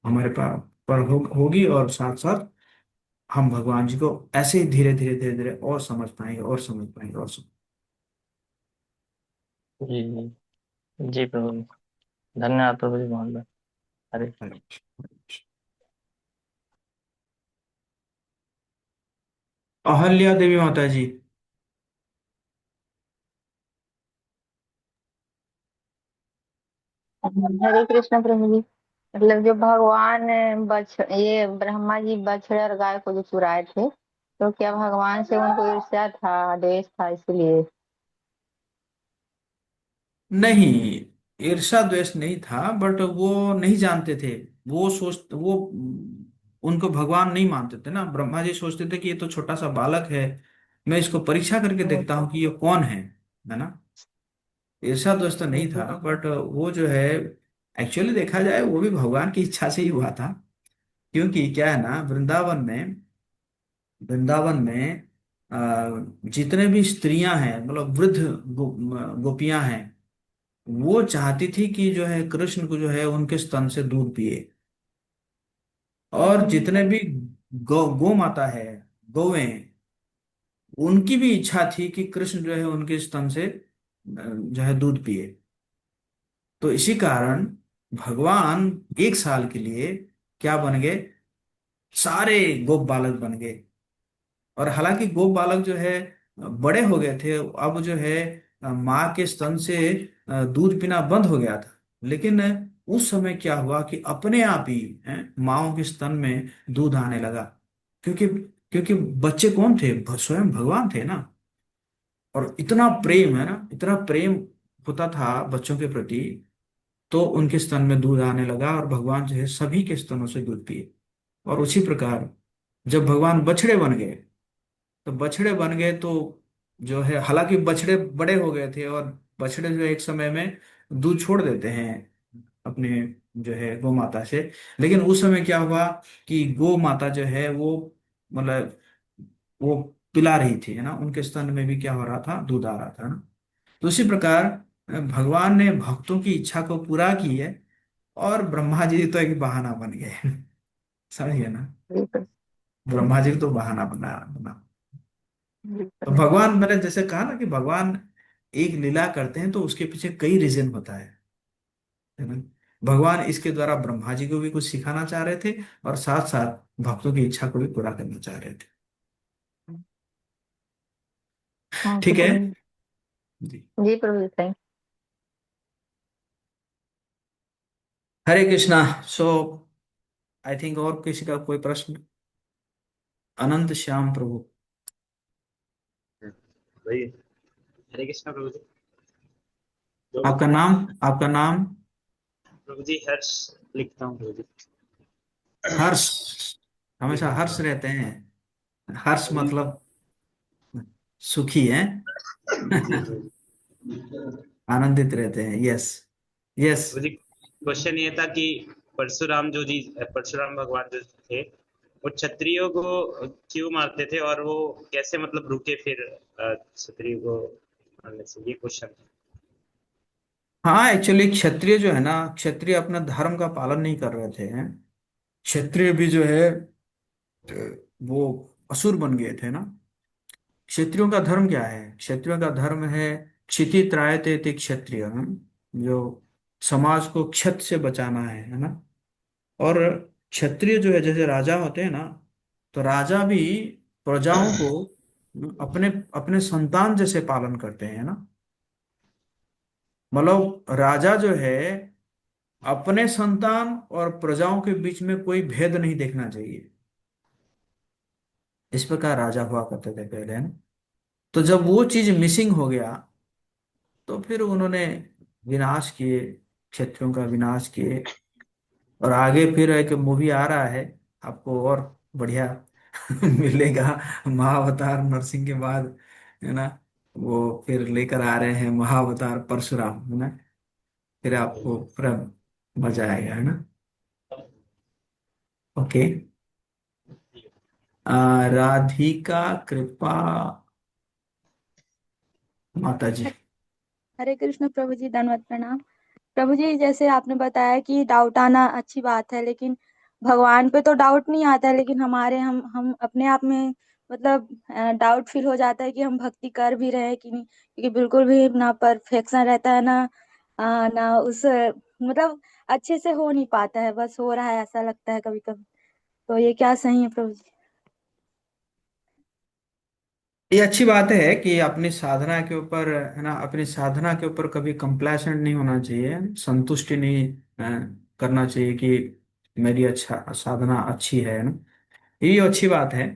हमारे पर होगी, और साथ साथ हम भगवान जी को ऐसे ही धीरे धीरे धीरे धीरे और समझ पाएंगे और समझ पाएंगे और समझ। जी जी जी प्रभु जी, धन्यवाद प्रभु जी, बहुत बहुत। हरे पाएंगे। अहल्या देवी माता जी। हरे कृष्ण प्रभु जी। मतलब जो भगवान ये ब्रह्मा जी बछड़े और गाय को जो चुराए थे, तो क्या भगवान से उनको ईर्ष्या था, द्वेष था इसलिए? नहीं, ईर्षा द्वेष नहीं था, बट वो नहीं जानते थे। वो उनको भगवान नहीं मानते थे ना। ब्रह्मा जी सोचते थे कि ये तो छोटा सा बालक है, मैं इसको परीक्षा करके देखता हूँ कि ये कौन है ना। ईर्षा द्वेष तो नहीं था, बट वो जो है, एक्चुअली देखा जाए वो भी भगवान की इच्छा से ही हुआ था। क्योंकि क्या है ना, वृंदावन में जितने भी स्त्रियां हैं, मतलब वृद्ध गोपियां हैं, वो चाहती थी कि जो है कृष्ण को जो है उनके स्तन से दूध पिए। और जितने भी गौ माता है, गौएं, उनकी भी इच्छा थी कि कृष्ण जो है उनके स्तन से जो है दूध पिए। तो इसी कारण भगवान एक साल के लिए क्या बन गए, सारे गोप बालक बन गए। और हालांकि गोप बालक जो है बड़े हो गए थे, अब जो है माँ के स्तन से दूध पीना बंद हो गया था। लेकिन उस समय क्या हुआ कि अपने आप ही माँओं के स्तन में दूध आने लगा। क्योंकि क्योंकि बच्चे कौन थे, स्वयं भगवान थे ना। और इतना प्रेम है ना, इतना प्रेम होता था बच्चों के प्रति, तो उनके स्तन में दूध आने लगा और भगवान जो है सभी के स्तनों से दूध पिए। और उसी प्रकार जब भगवान बछड़े बन गए, तो बछड़े बन गए तो जो है, हालांकि बछड़े बड़े हो गए थे, और बछड़े जो है एक समय में दूध छोड़ देते हैं अपने जो है गौ माता से। लेकिन उस समय क्या हुआ कि गौ माता जो है वो, मतलब वो पिला रही थी, है ना, उनके स्तन में भी क्या हो रहा था, दूध आ रहा था ना। तो उसी प्रकार भगवान ने भक्तों की इच्छा को पूरा की है, और ब्रह्मा जी तो एक बहाना बन गए। समझिए ना, बिल्कुल ब्रह्मा जी तो बहाना बना। तो बिल्कुल। भगवान, मैंने जैसे कहा ना कि भगवान एक लीला करते हैं तो उसके पीछे कई रीजन होता है ना। भगवान इसके द्वारा ब्रह्मा जी को भी कुछ सिखाना चाह रहे थे, और साथ साथ भक्तों की इच्छा को भी पूरा करना चाह रहे थे। हाँ तो ठीक है प्रभु जी। जी, प्रभु जी thank Hare Krishna. So I think और किसी का कोई प्रश्न। अनंत श्याम प्रभु। भाई, हरे कृष्णा प्रभु जी। जो आपका नाम, आपका नाम? प्रभु जी, हर्ष लिखता हूँ प्रभु जी। हर्ष। जी हमेशा हर्ष हाँ। रहते हैं। हर्ष प्रभु जी। मतलब सुखी है। जी प्रभु जी। आनंदित रहते हैं। Yes, yes. प्रभु जी, क्वेश्चन ये था कि परशुराम भगवान जो थे, वो क्षत्रियो को क्यों मारते थे, और वो कैसे मतलब रुके फिर क्षत्रियो को मारने से, ये क्वेश्चन था। हाँ, एक्चुअली क्षत्रिय जो है ना, क्षत्रिय अपना धर्म का पालन नहीं कर रहे थे हैं। क्षत्रिय भी जो है वो असुर बन गए थे ना। क्षत्रियों का धर्म क्या है? क्षत्रियों का धर्म है क्षिति त्रायते ते क्षत्रिय, जो समाज को क्षत से बचाना है ना। और क्षत्रिय जो है, जैसे राजा होते हैं ना, तो राजा भी प्रजाओं को अपने अपने संतान जैसे पालन करते हैं ना। मतलब राजा जो है, अपने संतान और प्रजाओं के बीच में कोई भेद नहीं देखना चाहिए। इस प्रकार राजा हुआ करते थे पहले, है ना। तो जब वो चीज मिसिंग हो गया तो फिर उन्होंने विनाश किए, क्षत्रियों का विनाश किए। और आगे फिर एक मूवी आ रहा है, आपको और बढ़िया मिलेगा। महाअवतार नरसिंह के बाद, है ना, वो फिर लेकर आ रहे हैं महाअवतार परशुराम, है ना। फिर आपको पूरा मजा आएगा, है ना। ओके। राधिका कृपा माता जी। हरे कृष्ण प्रभु जी, दंडवत प्रणाम। प्रभु जी, जैसे आपने बताया कि डाउट आना अच्छी बात है, लेकिन भगवान पे तो डाउट नहीं आता है, लेकिन हमारे हम अपने आप में मतलब डाउट फील हो जाता है कि हम भक्ति कर भी रहे हैं कि नहीं, क्योंकि बिल्कुल भी ना परफेक्शन रहता है, ना ना उस मतलब अच्छे से हो नहीं पाता है, बस हो रहा है ऐसा लगता है कभी कभी। तो ये क्या सही है प्रभु जी? ये अच्छी बात है कि अपनी साधना के ऊपर, है ना, अपनी साधना के ऊपर कभी कंप्लेसेंट नहीं होना चाहिए, संतुष्टि नहीं करना चाहिए कि मेरी अच्छा साधना अच्छी है ना। ये अच्छी बात है।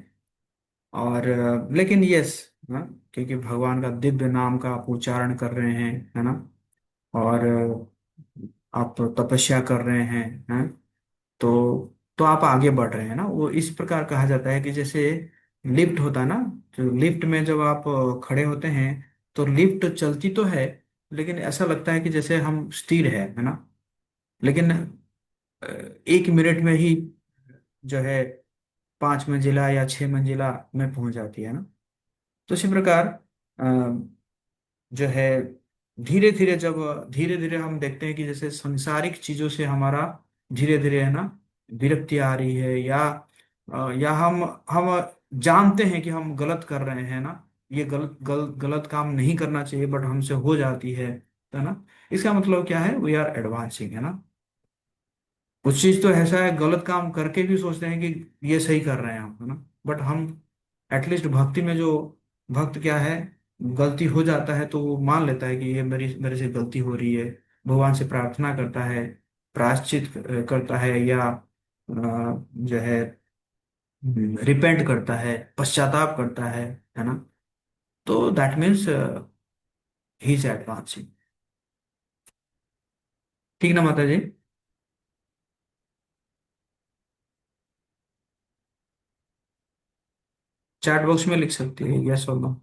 और लेकिन यस, ना, क्योंकि भगवान का दिव्य नाम का आप उच्चारण कर रहे हैं, है ना, और आप तपस्या कर रहे हैं, तो आप आगे बढ़ रहे हैं ना। वो इस प्रकार कहा जाता है कि जैसे लिफ्ट होता है ना, जो लिफ्ट में जब आप खड़े होते हैं तो लिफ्ट चलती तो है, लेकिन ऐसा लगता है कि जैसे हम स्थिर है ना। लेकिन 1 मिनट में ही जो है 5 मंजिला या 6 मंजिला में पहुंच जाती है ना। तो इसी प्रकार जो है धीरे धीरे, जब धीरे धीरे हम देखते हैं कि जैसे सांसारिक चीजों से हमारा धीरे धीरे, है ना, विरक्ति आ रही है, या हम जानते हैं कि हम गलत कर रहे हैं ना, ये गलत काम नहीं करना चाहिए बट हमसे हो जाती है ना। इसका मतलब क्या है, वी आर एडवांसिंग, है ना। कुछ चीज तो ऐसा है, गलत काम करके भी सोचते हैं कि ये सही कर रहे हैं हम, है ना। बट हम एटलीस्ट भक्ति में जो भक्त क्या है, गलती हो जाता है तो वो मान लेता है कि ये मेरे से गलती हो रही है, भगवान से प्रार्थना करता है, प्रायश्चित करता है, या जो है रिपेंट करता है, पश्चाताप करता है ना। तो that means he is advancing. ठीक ना माता जी। चैट बॉक्स में लिख सकती है यस और नो।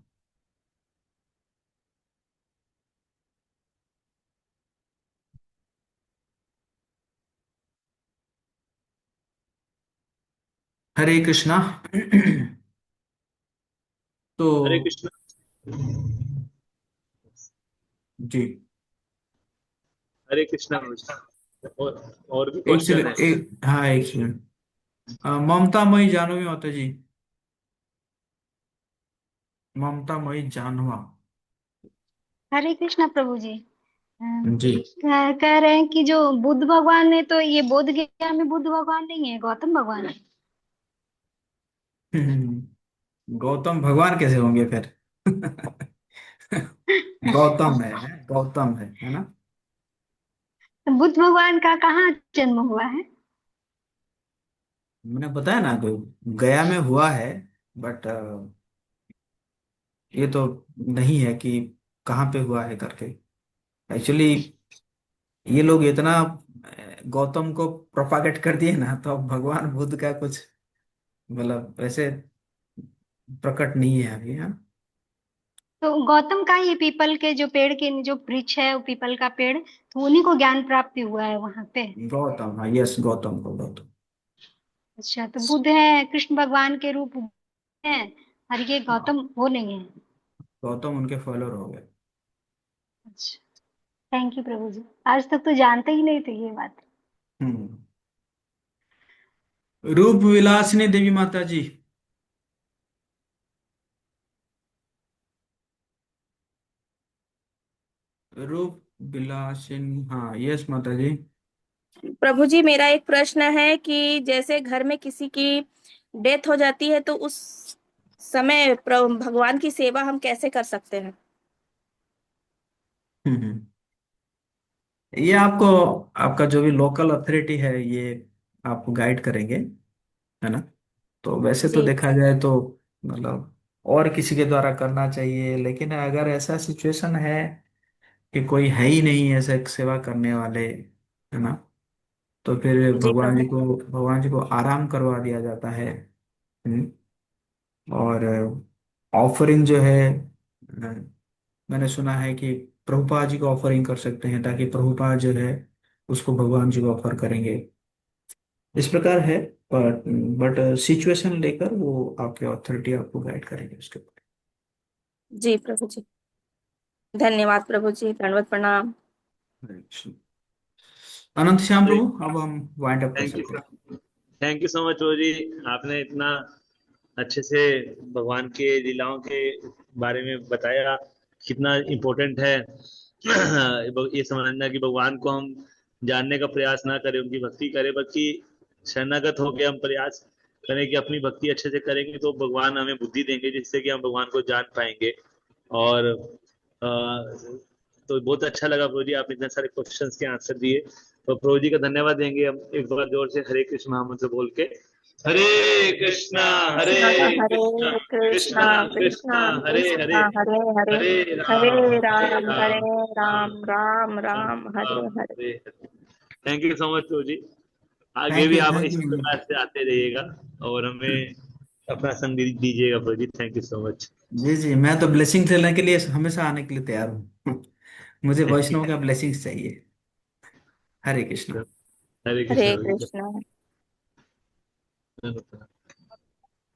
हरे कृष्णा। तो हरे कृष्ण। जी, हरे कृष्णा। और भी एक क्वेश्चन है? सेकंड, हाँ, एक सेकंड। ममता मई जानवी माता जी, ममता मई जानवा। हरे कृष्णा प्रभु जी। जी। कह रहे हैं कि जो बुद्ध भगवान है, तो ये बोध गया में बुद्ध भगवान नहीं है, गौतम भगवान है। गौतम भगवान कैसे होंगे फिर? गौतम है, गौतम है ना। तो बुद्ध भगवान का कहाँ जन्म हुआ है? मैंने बताया ना कि गया में हुआ है, बट ये तो नहीं है कि कहाँ पे हुआ है करके। एक्चुअली ये लोग इतना गौतम को प्रोपागेट कर दिए ना, तो अब भगवान बुद्ध का कुछ मतलब वैसे प्रकट नहीं है अभी, हाँ। तो गौतम का ये पीपल के जो पेड़ के जो वृक्ष है, वो पीपल का पेड़, तो उन्हीं को ज्ञान प्राप्ति हुआ है वहां पे। गौतम, हाँ, यस, गौतम को, गौतम। अच्छा, तो बुद्ध है कृष्ण भगवान के रूप है, और ये हाँ, गौतम वो नहीं है। गौतम उनके फॉलोअर हो गए। अच्छा, थैंक यू प्रभु जी, आज तक तो जानते ही नहीं थे ये बात। हम्म। रूप विलासिनी देवी माता जी। रूप विलासिनी, हाँ, यस माता जी। प्रभु जी, मेरा एक प्रश्न है कि जैसे घर में किसी की डेथ हो जाती है तो उस समय भगवान की सेवा हम कैसे कर सकते हैं? हम्म। ये आपको, आपका जो भी लोकल अथॉरिटी है, ये आपको गाइड करेंगे, है ना। तो वैसे तो जी। देखा जाए तो मतलब और किसी के द्वारा करना चाहिए, लेकिन अगर ऐसा सिचुएशन है कि कोई है ही नहीं ऐसे सेवा करने वाले, है ना, तो फिर जी प्रभु। भगवान जी को आराम करवा दिया जाता है। हम्म, और ऑफरिंग जो है, मैंने सुना है कि प्रभुपाद जी को ऑफरिंग कर सकते हैं, ताकि प्रभुपाद जो है उसको भगवान जी को ऑफर करेंगे। इस प्रकार है। बट सिचुएशन लेकर वो आपके अथॉरिटी आपको गाइड करेंगे उसके ऊपर। जी प्रभु जी, धन्यवाद प्रभु जी, दंडवत प्रणाम। हरे कृष्ण। अनंत श्याम हरे, प्रभु, अब हम वाइंड अप कर थैंक यू, सकते हैं। थैंक यू सो मच वो जी। आपने इतना अच्छे से भगवान के लीलाओं के बारे में बताया, कितना इम्पोर्टेंट है ये समझना कि भगवान को हम जानने का प्रयास ना करें, उनकी भक्ति करें, बल्कि शरणागत होकर हम प्रयास करें कि अपनी भक्ति अच्छे से करेंगे तो भगवान हमें बुद्धि देंगे, जिससे कि हम भगवान को जान पाएंगे। और तो बहुत अच्छा लगा प्रभु जी, आपने इतने सारे क्वेश्चंस के आंसर दिए। तो प्रभु जी का धन्यवाद देंगे हम एक बार जोर से हरे कृष्ण महामंत्र बोल के। हरे कृष्णा, हरे कृष्णा, हरे कृष्णा कृष्णा कृष्णा कृष्णा, हरे हरे, कृष्णा हरे हरे, हरे हरे राम, हरे राम हरे राम, राम, राम राम राम हरे राम, हरे। Hare Hare. Thank you so much प्रभु जी। आगे थैंक भी यू, आप थैंक इसी यू। प्रकार से आते रहिएगा और हमें अपना संग दीजिएगा प्रभु जी। Thank you so much. जी जी, मैं तो ब्लेसिंग लेने के लिए हमेशा आने के लिए तैयार हूँ। मुझे वैष्णव का ब्लेसिंग्स चाहिए। हरे कृष्ण। हरे कृष्ण हरे प्रभु कृष्णा। जी।